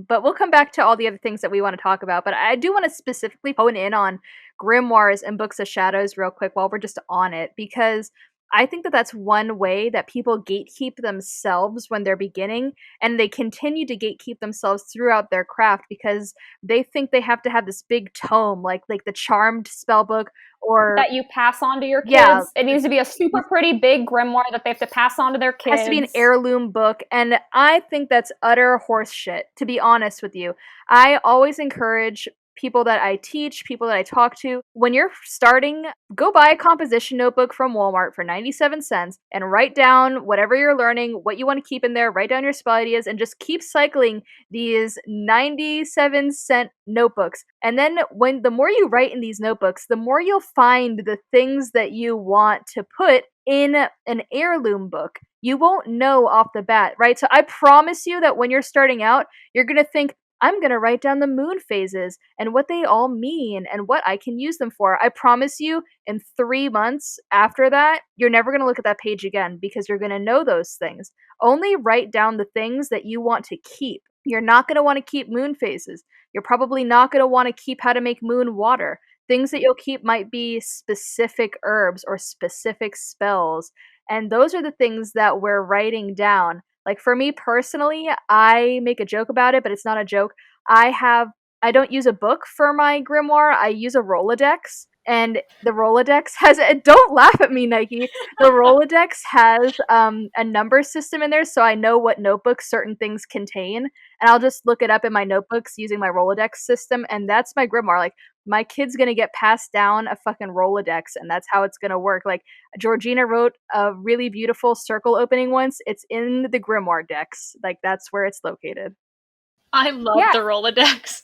Speaker 3: but we'll come back to all the other things that we want to talk about. But I do want to specifically hone in on grimoires and books of shadows real quick while we're just on it, because I think that that's one way that people gatekeep themselves when they're beginning, and they continue to gatekeep themselves throughout their craft because they think they have to have this big tome, like the Charmed spell book, or
Speaker 1: that you pass on to your kids.
Speaker 3: Yeah.
Speaker 1: It needs to be a super pretty big grimoire that they have to pass on to their kids.
Speaker 3: It has to be an heirloom book, and I think that's utter horse shit, to be honest with you. I always encourage people that I teach, people that I talk to, when you're starting, go buy a composition notebook from Walmart for 97 cents and write down whatever you're learning, what you want to keep in there, write down your spell ideas, and just keep cycling these 97-cent notebooks. And then the more you write in these notebooks, the more you'll find the things that you want to put in an heirloom book. You won't know off the bat, right? So I promise you that when you're starting out, you're going to think, I'm going to write down the moon phases and what they all mean and what I can use them for. I promise you, in 3 months after that, you're never going to look at that page again because you're going to know those things. Only write down the things that you want to keep. You're not going to want to keep moon phases. You're probably not going to want to keep how to make moon water. Things that you'll keep might be specific herbs or specific spells. And those are the things that we're writing down. Like for me personally, I make a joke about it, but it's not a joke. I don't use a book for my grimoire. I use a Rolodex, and the Rolodex has, don't laugh at me, Nike. The Rolodex has a number system in there, so I know what notebooks certain things contain, and I'll just look it up in my notebooks using my Rolodex system, and that's my grimoire. Like, my kid's gonna get passed down a fucking Rolodex, and that's how it's gonna work. Like, Georgina wrote a really beautiful circle opening once. It's in the Grimoire decks. Like, that's where it's located.
Speaker 2: I love the Rolodex.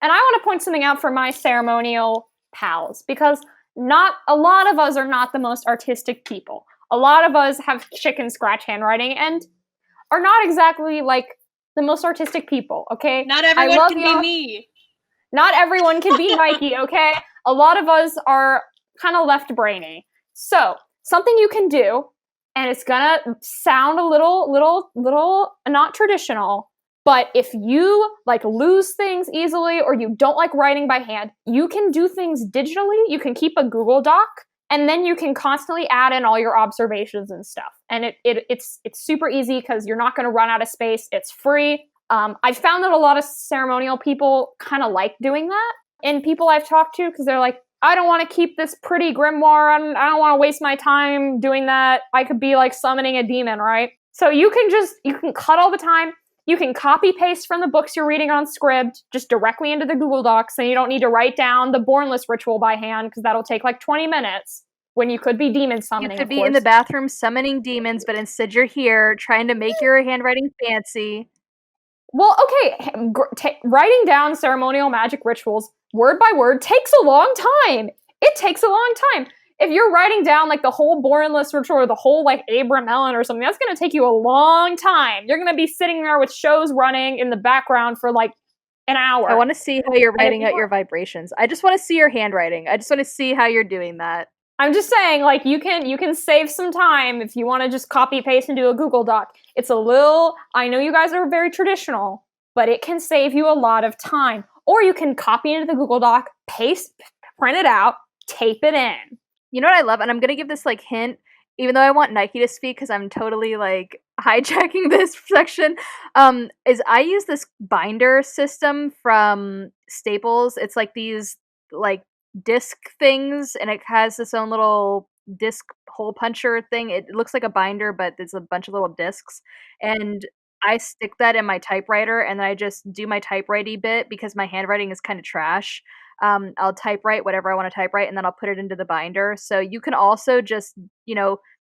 Speaker 1: And I want to point something out for my ceremonial pals, because not a lot of us are not the most artistic people. A lot of us have chicken scratch handwriting and are not exactly like the most artistic people, okay?
Speaker 2: Not everyone can be me.
Speaker 1: Not everyone can be Nike, okay? A lot of us are kind of left-brainy. So, something you can do, and it's gonna sound a little not traditional, but if you like lose things easily or you don't like writing by hand, you can do things digitally. You can keep a Google Doc, and then you can constantly add in all your observations and stuff. And it's super easy because you're not gonna run out of space. It's free. I've found that a lot of ceremonial people kind of like doing that. And people I've talked to, because they're like, I don't want to keep this pretty grimoire, and I don't want to waste my time doing that. I could be like summoning a demon, right? So you can cut all the time. You can copy paste from the books you're reading on Scribd just directly into the Google Docs, and you don't need to write down the Bornless ritual by hand because that'll take like 20 minutes when you could be demon summoning.
Speaker 3: You could be in the bathroom summoning demons, but instead you're here trying to make your handwriting fancy.
Speaker 1: Well, okay, writing down ceremonial magic rituals word by word takes a long time. It takes a long time. If you're writing down like the whole Bornless ritual or the whole like Abram Ellen or something, that's going to take you a long time. You're going to be sitting there with shows running in the background for like an hour.
Speaker 3: I want to see how you're writing out your vibrations. I just want to see your handwriting. I just want to see how you're doing that.
Speaker 1: I'm just saying, like, you can save some time if you want to just copy paste and do a Google Doc. It's a little, I know you guys are very traditional, but it can save you a lot of time. Or you can copy into the Google Doc, paste, print it out, tape it in.
Speaker 3: You know what I love? And I'm going to give this like hint. even though I want Nike to speak because I'm totally like hijacking this section, is I use this binder system from Staples. It's like these like disc things, and it has its own little disc hole puncher thing. It looks like a binder, but there's a bunch of little discs, and I stick that in my typewriter, and then I just do my typewriting bit because my handwriting is kind of trash. I'll typewrite whatever I want to typewrite, and then I'll put it into the binder. So you can also just,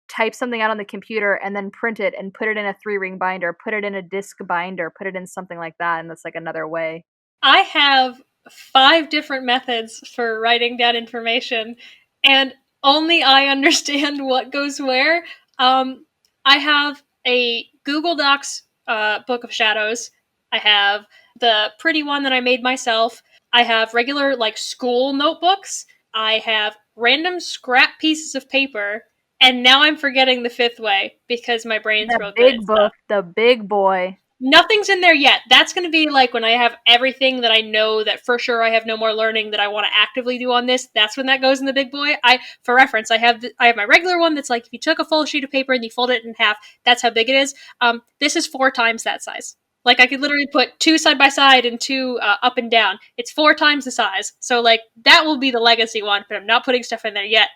Speaker 3: type something out on the computer and then print it and put it in a 3-ring binder, put it in a disc binder, put it in something like that, and that's like another way.
Speaker 2: I have 5 different methods for writing down information, and only I understand what goes where. I have a Google Docs book of shadows. I have the pretty one that I made myself. I have regular, like, school notebooks. I have random scrap pieces of paper. And now I'm forgetting the 5th way because my brain's real good at stuff.
Speaker 3: The big boy.
Speaker 2: Nothing's in there yet. That's going to be like when I have everything that I know that for sure I have no more learning that I want to actively do on this. That's when that goes in the big boy. For reference, I have my regular one that's like if you took a full sheet of paper and you fold it in half, that's how big it is. This is 4 times that size. Like I could literally put 2 side by side and 2 up and down. It's 4 times the size. So like that will be the legacy one, but I'm not putting stuff in there yet.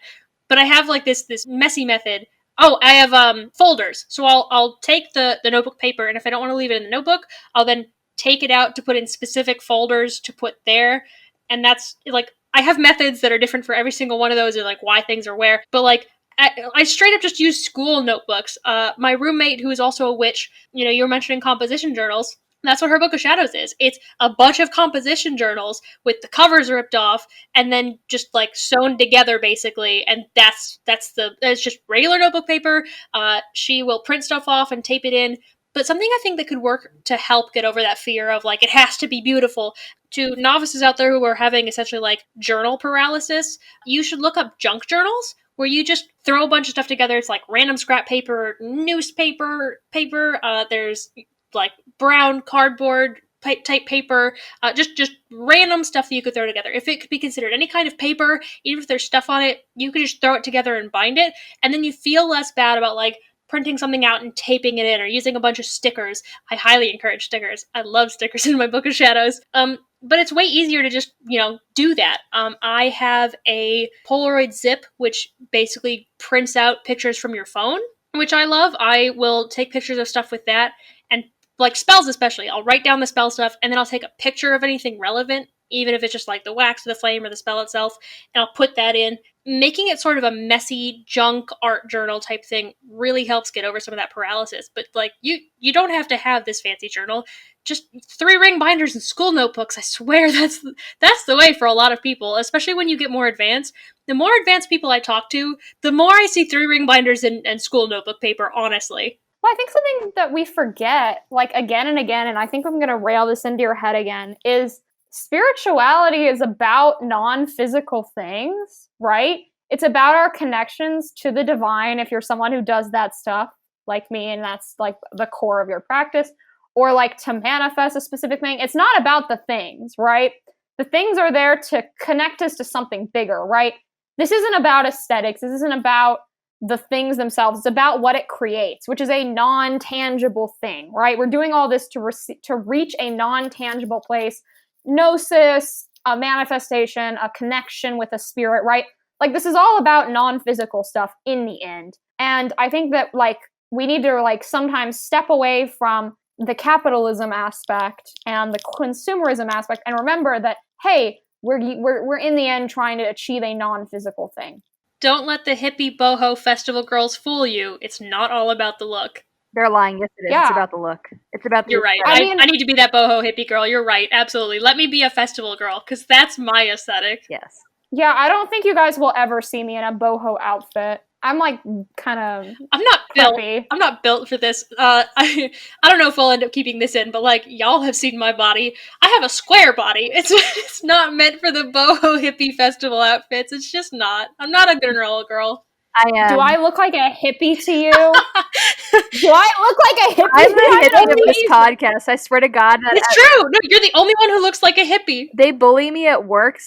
Speaker 2: But I have like this messy method. Oh, I have folders. So I'll take the notebook paper, and if I don't want to leave it in the notebook, I'll then take it out to put in specific folders to put there. And that's like I have methods that are different for every single one of those, and like why things are where. But like I straight up just use school notebooks. My roommate, who is also a witch, you were mentioning composition journals. That's what her Book of Shadows is. It's a bunch of composition journals with the covers ripped off and then just like sewn together basically. And that's just regular notebook paper. She will print stuff off and tape it in. But something I think that could work to help get over that fear of like, it has to be beautiful. To novices out there who are having essentially like journal paralysis, you should look up junk journals where you just throw a bunch of stuff together. It's like random scrap paper, newspaper, paper. There's like brown cardboard type paper, just random stuff that you could throw together. If it could be considered any kind of paper, even if there's stuff on it, you could just throw it together and bind it, and then you feel less bad about like printing something out and taping it in or using a bunch of stickers. I highly encourage stickers. I love stickers in my Book of Shadows. But it's way easier to just, do that. I have a Polaroid zip, which basically prints out pictures from your phone, which I love. I will take pictures of stuff with that, and like spells especially, I'll write down the spell stuff, and then I'll take a picture of anything relevant, even if it's just like the wax or the flame or the spell itself, and I'll put that in. Making it sort of a messy junk art journal type thing really helps get over some of that paralysis. But like you don't have to have this fancy journal. Just 3-ring binders and school notebooks. I swear that's the way for a lot of people, especially when you get more advanced. The more advanced people I talk to, the more I see 3-ring binders and school notebook paper, honestly.
Speaker 1: Well, I think something that we forget, like again and again, and I think I'm going to rail this into your head again, is spirituality is about non-physical things, right? It's about our connections to the divine. If you're someone who does that stuff, like me, and that's like the core of your practice, or like to manifest a specific thing, it's not about the things, right? The things are there to connect us to something bigger, right? This isn't about aesthetics. This isn't about the things themselves. It's about what it creates, which is a non-tangible thing, right? We're doing all this to reach a non-tangible place, gnosis, a manifestation, a connection with a spirit, right? Like this is all about non-physical stuff in the end. And I think that like we need to like sometimes step away from the capitalism aspect and the consumerism aspect and remember that, hey, we're in the end trying to achieve a non-physical thing.
Speaker 2: Don't let the hippie boho festival girls fool you. It's not all about the look.
Speaker 3: They're lying. Yes, it is. Yeah. It's about the look. It's about the
Speaker 2: You're right. I need to be that boho hippie girl. You're right. Absolutely. Let me be a festival girl, because that's my aesthetic.
Speaker 3: Yes.
Speaker 1: Yeah, I don't think you guys will ever see me in a boho outfit. I'm like kind of
Speaker 2: I'm not
Speaker 1: preppy.
Speaker 2: built. I'm not built for this. I don't know if we'll end up keeping this in, but like y'all have seen my body. I have a square body. It's not meant for the boho hippie festival outfits. It's just not. I'm not a general girl.
Speaker 3: I am.
Speaker 1: Do I look like a hippie to you? Do I look like a hippie?
Speaker 3: I'm the hippie of this podcast. I swear to God.
Speaker 2: It's true. No, you're the only one who looks like a hippie.
Speaker 3: They bully me at work.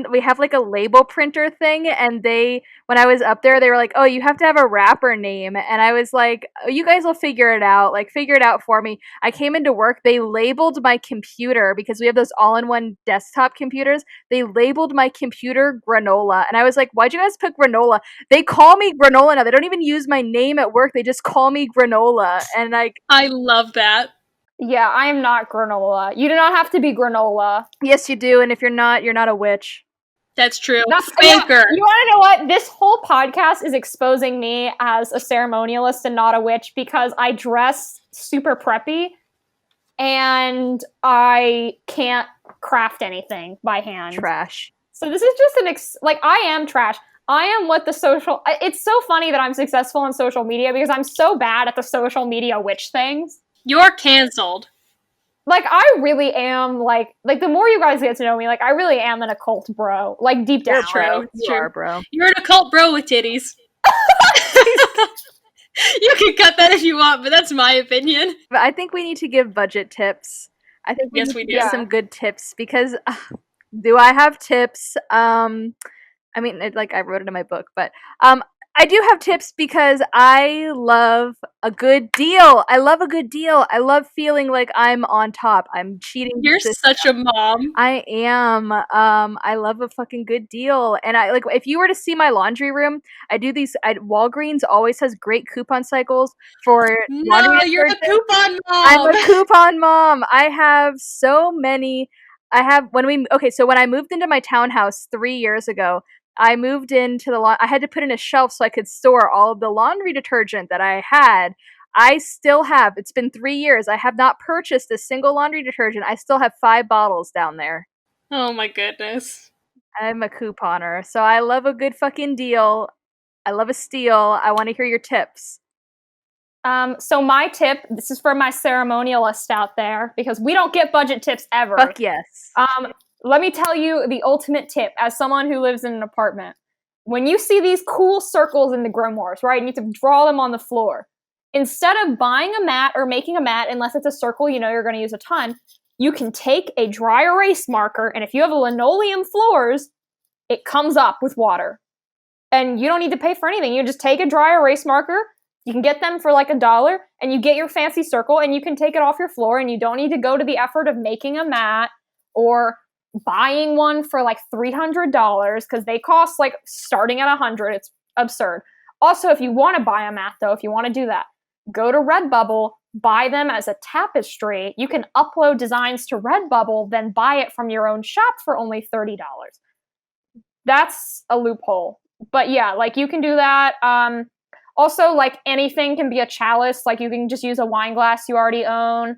Speaker 3: We have like a label printer thing, and when I was up there, they were like, "Oh, you have to have a rapper name," and I was like, "Oh, you guys will figure it out. Like, figure it out for me." I came into work. They labeled my computer because we have those all-in-one desktop computers. They labeled my computer Granola, and I was like, "Why'd you guys put Granola?" They call me Granola now. They don't even use my name at work. They just call me Granola, and
Speaker 2: I love that.
Speaker 1: Yeah, I am not granola. You do not have to be granola.
Speaker 3: Yes, you do, and if you're not a witch.
Speaker 2: That's true. Faker.
Speaker 1: Yeah, you want to know what? This whole podcast is exposing me as a ceremonialist and not a witch because I dress super preppy and I can't craft anything by hand.
Speaker 3: Trash.
Speaker 1: So this is just I am trash. I am what the social... It's so funny that I'm successful on social media because I'm so bad at the social media witch things.
Speaker 2: You're canceled.
Speaker 1: Like, I really am, like, the more you guys get to know me, like, I really am an occult bro. Like, deep down.
Speaker 2: True.
Speaker 3: You are, bro.
Speaker 2: You're an occult bro with titties. You can cut that if you want, but that's my opinion.
Speaker 3: But I think we need to give budget tips. I think we
Speaker 2: Yes,
Speaker 3: need
Speaker 2: we
Speaker 3: to
Speaker 2: do.
Speaker 3: give some good tips because do I have tips? I mean, I wrote it in my book, but I do have tips because I love a good deal. I love a good deal. I love feeling like I'm on top. I'm cheating.
Speaker 2: You're such a mom.
Speaker 3: I am. I love a fucking good deal. And I if you were to see my laundry room, I do these. Walgreens always has great coupon cycles for laundry.
Speaker 2: No, you're a coupon mom.
Speaker 3: I'm a coupon mom. I have so many. So when I moved into my townhouse 3 years ago, I moved into I had to put in a shelf so I could store all of the laundry detergent that I had. I still have. It's been 3 years. I have not purchased a single laundry detergent. I still have 5 bottles down there.
Speaker 2: Oh my goodness.
Speaker 3: I'm a couponer. So I love a good fucking deal. I love a steal. I want to hear your tips.
Speaker 1: So my tip, this is for my ceremonialist out there, because we don't get budget tips ever.
Speaker 3: Fuck yes.
Speaker 1: Let me tell you the ultimate tip as someone who lives in an apartment. When you see these cool circles in the Grimoires, right, and you have to draw them on the floor, instead of buying a mat or making a mat, unless it's a circle you know you're going to use a ton, you can take a dry erase marker, and if you have linoleum floors, it comes up with water. And you don't need to pay for anything. You just take a dry erase marker, you can get them for like $1, and you get your fancy circle, and you can take it off your floor, and you don't need to go to the effort of making a mat or buying one for like $300 because they cost like starting at $100. It's absurd. Also, if you want to buy a mat though, if you want to do that, go to Redbubble, buy them as a tapestry. You can upload designs to Redbubble, then buy it from your own shop for only $30. That's a loophole. But yeah, like you can do that. Also, like anything can be a chalice. Like you can just use a wine glass you already own.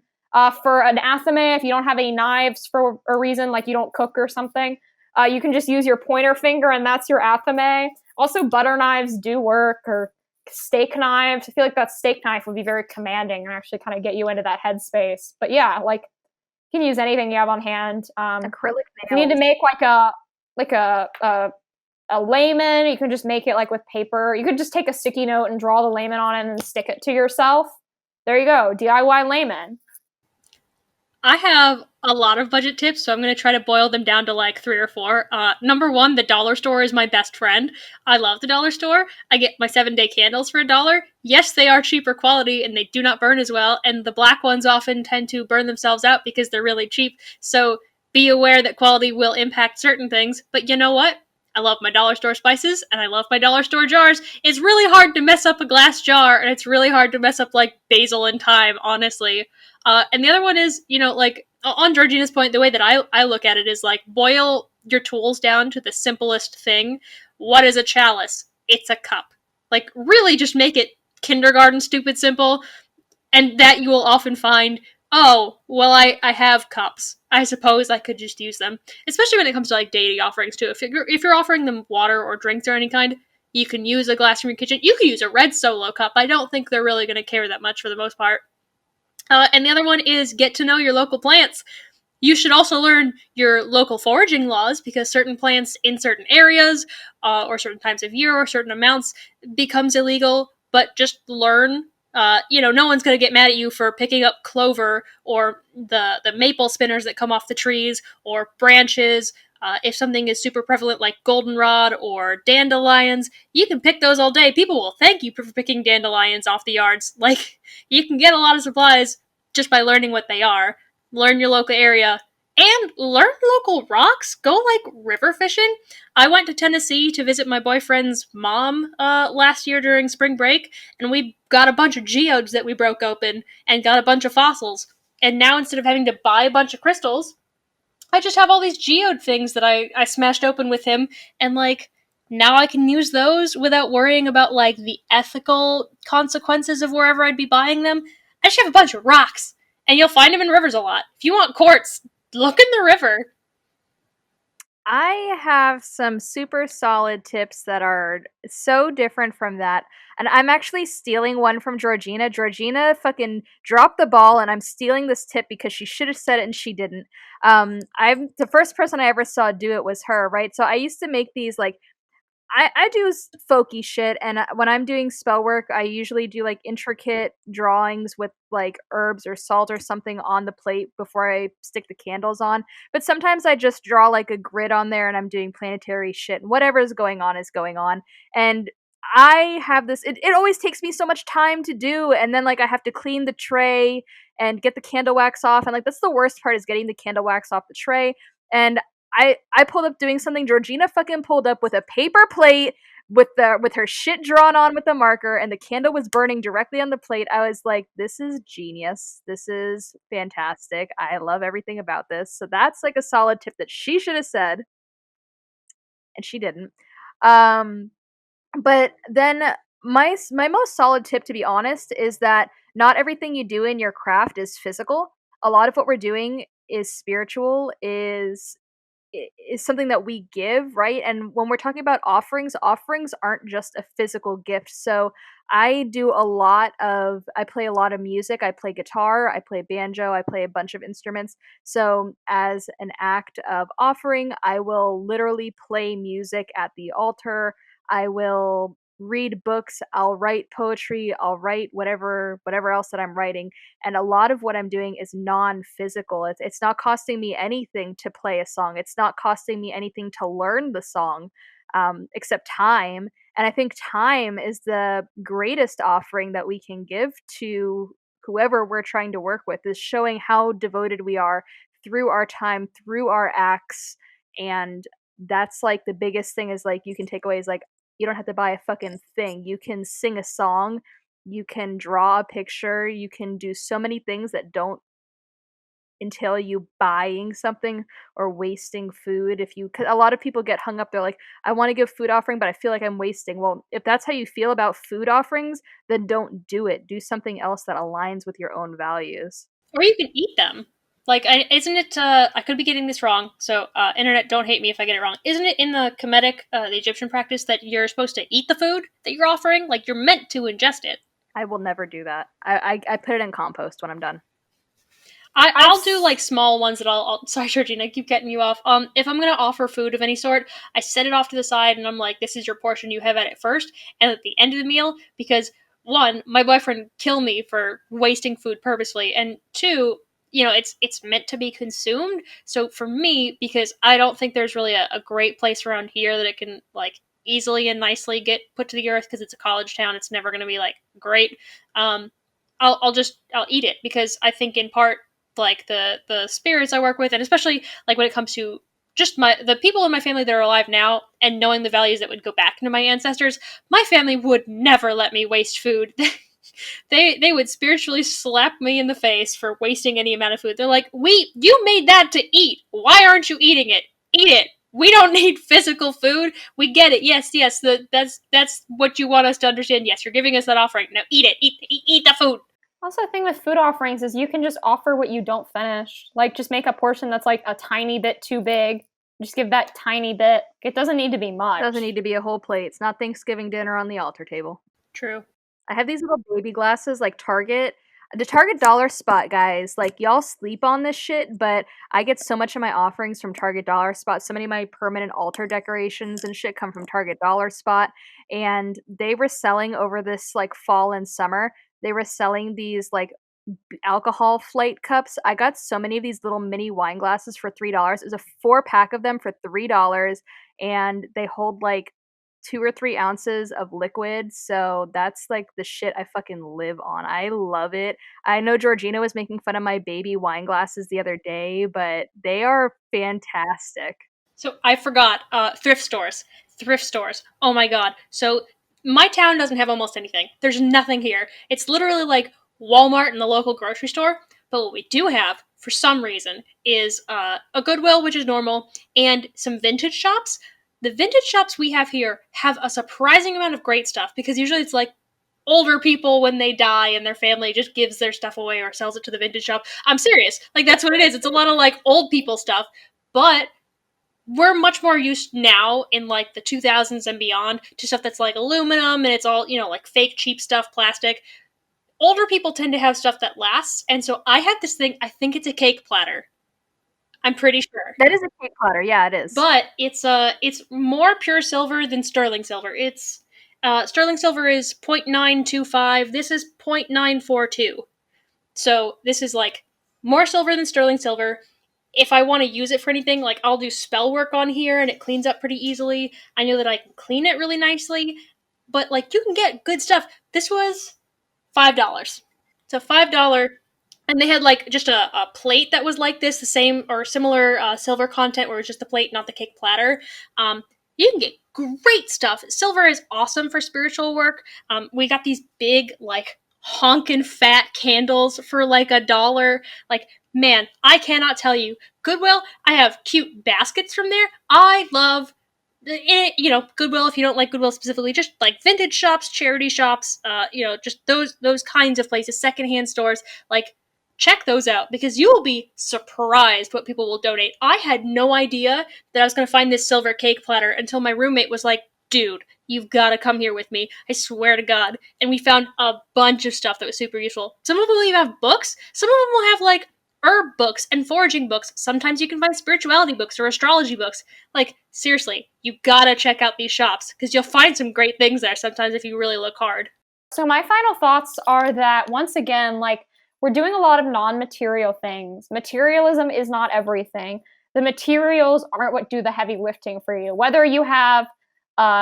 Speaker 1: For an athame, if you don't have any knives for a reason, like you don't cook or something, you can just use your pointer finger and that's your athame. Also, butter knives do work, or steak knives. I feel like that steak knife would be very commanding and actually kind of get you into that headspace. But yeah, like you can use anything you have on hand.
Speaker 3: Acrylic nails.
Speaker 1: If you need to make like a layman, you can just make it like with paper. You could just take a sticky note and draw the layman on it and then stick it to yourself. There you go, DIY layman.
Speaker 2: I have a lot of budget tips, so I'm going to try to boil them down to like 3 or 4. Number 1, the dollar store is my best friend. I love the dollar store. I get my 7-day candles for $1. Yes, they are cheaper quality and they do not burn as well, and the black ones often tend to burn themselves out because they're really cheap, so be aware that quality will impact certain things. But you know what? I love my dollar store spices, and I love my dollar store jars. It's really hard to mess up a glass jar, and it's really hard to mess up, like, basil and thyme, honestly. And the other one is, like, on Georgina's point, the way that I look at it is, like, boil your tools down to the simplest thing. What is a chalice? It's a cup. Like, really just make it kindergarten stupid simple, and that you will often find, oh, well, I have cups. I suppose I could just use them. Especially when it comes to, like, deity offerings, too. If you're offering them water or drinks or any kind, you can use a glass from your kitchen. You could use a red solo cup. I don't think they're really going to care that much for the most part. And the other one is get to know your local plants. You should also learn your local foraging laws, because certain plants in certain areas, or certain times of year, or certain amounts, becomes illegal. But just learn. No one's going to get mad at you for picking up clover or the maple spinners that come off the trees or branches. If something is super prevalent like goldenrod or dandelions, you can pick those all day. People will thank you for picking dandelions off the yards. Like, you can get a lot of supplies just by learning what they are. Learn your local area, and learn local rocks. Go like river fishing. I went to Tennessee to visit my boyfriend's mom last year during spring break, and we got a bunch of geodes that we broke open and got a bunch of fossils. And now, instead of having to buy a bunch of crystals, I just have all these geode things that I smashed open with him, and like, now I can use those without worrying about like the ethical consequences of wherever I'd be buying them. I just have a bunch of rocks, and you'll find them in rivers a lot. If you want quartz, look in the river.
Speaker 3: I have some super solid tips that are so different from that. And I'm actually stealing one from Georgina. Georgina fucking dropped the ball, and I'm stealing this tip because she should have said it and she didn't. I'm the first person I ever saw do it was her, right? So I used to make these like I do folky shit, and when I'm doing spell work, I usually do like intricate drawings with like herbs or salt or something on the plate before I stick the candles on. But sometimes I just draw like a grid on there, and I'm doing planetary shit, and whatever is going on is going on. And I have this. It always takes me so much time to do, and then like I have to clean the tray and get the candle wax off, and like that's the worst part is getting the candle wax off the tray. And I pulled up doing something Georgina fucking pulled up with a paper plate with her shit drawn on with a marker, and the candle was burning directly on the plate. I was like, this is genius. This is fantastic. I love everything about this. So that's like a solid tip that she should have said, and she didn't. But then my most solid tip, to be honest, is that not everything you do in your craft is physical. A lot of what we're doing is spiritual, is something that we give, right? And when we're talking about offerings, offerings aren't just a physical gift. So I play a lot of music. I play guitar, I play banjo, I play a bunch of instruments. So as an act of offering, I will literally play music at the altar. I will read books, I'll write poetry, I'll write whatever else that I'm writing. And a lot of what I'm doing is non-physical. It's not costing me anything to play a song. It's not costing me anything to learn the song, except time. And I think time is the greatest offering that we can give to whoever we're trying to work with, is showing how devoted we are through our time, through our acts. And that's like the biggest thing is like you can take away is like you don't have to buy a fucking thing. You can sing a song, you can draw a picture, you can do so many things that don't entail you buying something or wasting food. Cause a lot of people get hung up, they're like, I want to give food offering, but I feel like I'm wasting. Well, if that's how you feel about food offerings, then don't do it. Do something else that aligns with your own values.
Speaker 2: Or you can eat them. Like, isn't it? I could be getting this wrong, so internet, don't hate me if I get it wrong. Isn't it in the Kemetic, the Egyptian practice, that you're supposed to eat the food that you're offering? Like, you're meant to ingest it.
Speaker 3: I will never do that. I put it in compost when I'm done.
Speaker 2: I'll do like small ones that I'll sorry, Georgina, I keep getting you off. If I'm gonna offer food of any sort, I set it off to the side and I'm like, this is your portion, you have at it first, and at the end of the meal, because one, my boyfriend kill me for wasting food purposely, and two, it's meant to be consumed. So for me, because I don't think there's really a great place around here that it can like easily and nicely get put to the earth, because it's a college town, it's never gonna be like great. I'll eat it, because I think in part, like the spirits I work with, and especially like when it comes to just the people in my family that are alive now, and knowing the values that would go back into my ancestors, my family would never let me waste food. They would spiritually slap me in the face for wasting any amount of food. They're like, you made that to eat. Why aren't you eating it? Eat it. We don't need physical food. We get it. Yes. That's what you want us to understand. Yes, you're giving us that offering. Now eat it. Eat the food.
Speaker 1: Also, the thing with food offerings is you can just offer what you don't finish. Like, just make a portion that's like a tiny bit too big. Just give that tiny bit. It doesn't need to be much.
Speaker 3: It doesn't need to be a whole plate. It's not Thanksgiving dinner on the altar table.
Speaker 2: True.
Speaker 3: I have these little baby glasses, like Target. The Target dollar spot, guys, like, y'all sleep on this shit, but I get so much of my offerings from Target dollar spot. So many of my permanent altar decorations and shit come from Target dollar spot, and they were selling over this, like, fall and summer, they were selling these, like, alcohol flight cups. I got so many of these little mini wine glasses for $3. It was a 4-pack of them for $3, and they hold, like, 2 or 3 ounces of liquid, so that's, like, the shit I fucking live on. I love it. I know Georgina was making fun of my baby wine glasses the other day, but they are fantastic.
Speaker 2: So I forgot, thrift stores. Thrift stores. Oh my god. So my town doesn't have almost anything. There's nothing here. It's literally like Walmart and the local grocery store. But what we do have, for some reason, is a Goodwill, which is normal, and some vintage shops. The vintage shops we have here have a surprising amount of great stuff, because usually it's like older people when they die and their family just gives their stuff away or sells it to the vintage shop. I'm serious. Like, that's what it is. It's a lot of, like, old people stuff. But we're much more used now in, like, the 2000s and beyond to stuff that's like aluminum, and it's all, like, fake cheap stuff, plastic. Older people tend to have stuff that lasts, and so I had this thing. I think it's a cake platter. I'm pretty sure.
Speaker 3: That is a cake platter, yeah, it is.
Speaker 2: But it's more pure silver than sterling silver. It's sterling silver is 0.925. This is 0.942. So this is, like, more silver than sterling silver. If I want to use it for anything, like, I'll do spell work on here and it cleans up pretty easily. I know that I can clean it really nicely, but, like, you can get good stuff. This was $5. It's a $5, and they had, like, just a plate that was like this, the same or similar silver content, where it's just the plate, not the cake platter. You can get great stuff. Silver is awesome for spiritual work. We got these big, like, honkin' fat candles for, like, $1. Like, man, I cannot tell you. Goodwill, I have cute baskets from there. I love Goodwill. If you don't like Goodwill specifically, just, like, vintage shops, charity shops, just those kinds of places, secondhand stores, like, check those out, because you will be surprised what people will donate. I had no idea that I was going to find this silver cake platter until my roommate was like, dude, you've got to come here with me. I swear to God. And we found a bunch of stuff that was super useful. Some of them will even have books. Some of them will have, like, herb books and foraging books. Sometimes you can find spirituality books or astrology books. Like, seriously, you gotta check out these shops, because you'll find some great things there sometimes if you really look hard.
Speaker 1: So my final thoughts are that, once again, like, we're doing a lot of non-material things. Materialism is not everything. The materials aren't what do the heavy lifting for you. Whether you have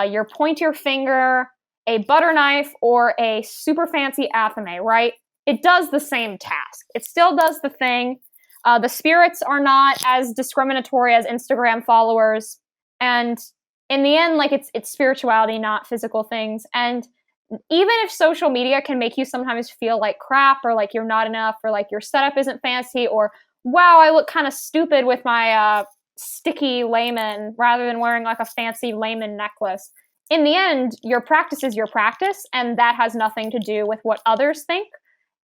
Speaker 1: your pointer finger, a butter knife, or a super fancy athame, right? It does the same task. It still does the thing. The spirits are not as discriminatory as Instagram followers. And in the end, like, it's spirituality, not physical things. And even if social media can make you sometimes feel like crap, or like you're not enough, or like your setup isn't fancy, or wow, I look kind of stupid with my sticky layman rather than wearing, like, a fancy layman necklace. In the end, your practice is your practice, and that has nothing to do with what others think.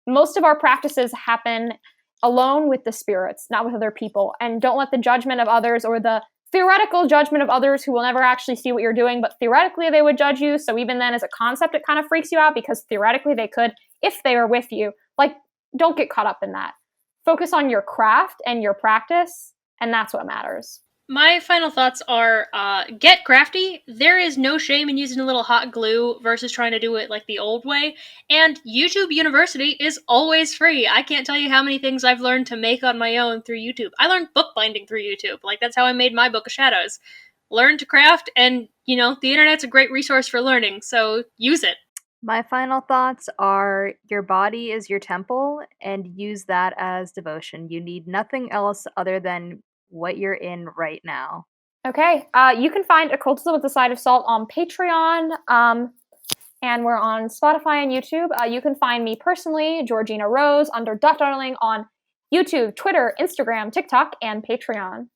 Speaker 1: Most of our practices happen alone with the spirits, not with other people. And don't let the judgment of others, or the theoretical judgment of others who will never actually see what you're doing, but theoretically they would judge you. So even then, as a concept, it kind of freaks you out, because theoretically they could if they were with you. Like, don't get caught up in that. Focus on your craft and your practice, and that's what matters.
Speaker 2: My final thoughts are, get crafty. There is no shame in using a little hot glue versus trying to do it like the old way. And YouTube University is always free. I can't tell you how many things I've learned to make on my own through YouTube. I learned bookbinding through YouTube. Like, that's how I made my Book of Shadows. Learn to craft, and, the internet's a great resource for learning, so use it.
Speaker 3: My final thoughts are, your body is your temple, and use that as devotion. You need nothing else other than what you're in right now.
Speaker 1: Okay, you can find Occultism with a Side of Salt on Patreon, and we're on Spotify and YouTube. You can find me personally, Georgina Rose, under Dot Darling on YouTube, Twitter, Instagram, TikTok, and Patreon.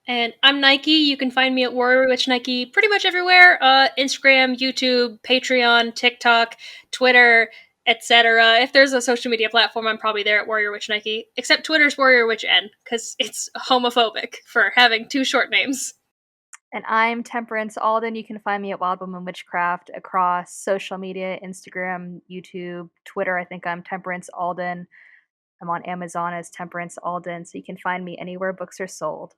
Speaker 2: And I'm Nike. You can find me at Warrior Witch Nike pretty much everywhere. Instagram, YouTube, Patreon, TikTok, Twitter, etc. If there's a social media platform, I'm probably there at Warrior Witch Nike. Except Twitter's Warrior Witch N, because it's homophobic for having two short names.
Speaker 3: And I'm Temperance Alden. You can find me at Wild Woman Witchcraft across social media, Instagram, YouTube, Twitter. I think I'm Temperance Alden. I'm on Amazon as Temperance Alden, so you can find me anywhere books are sold.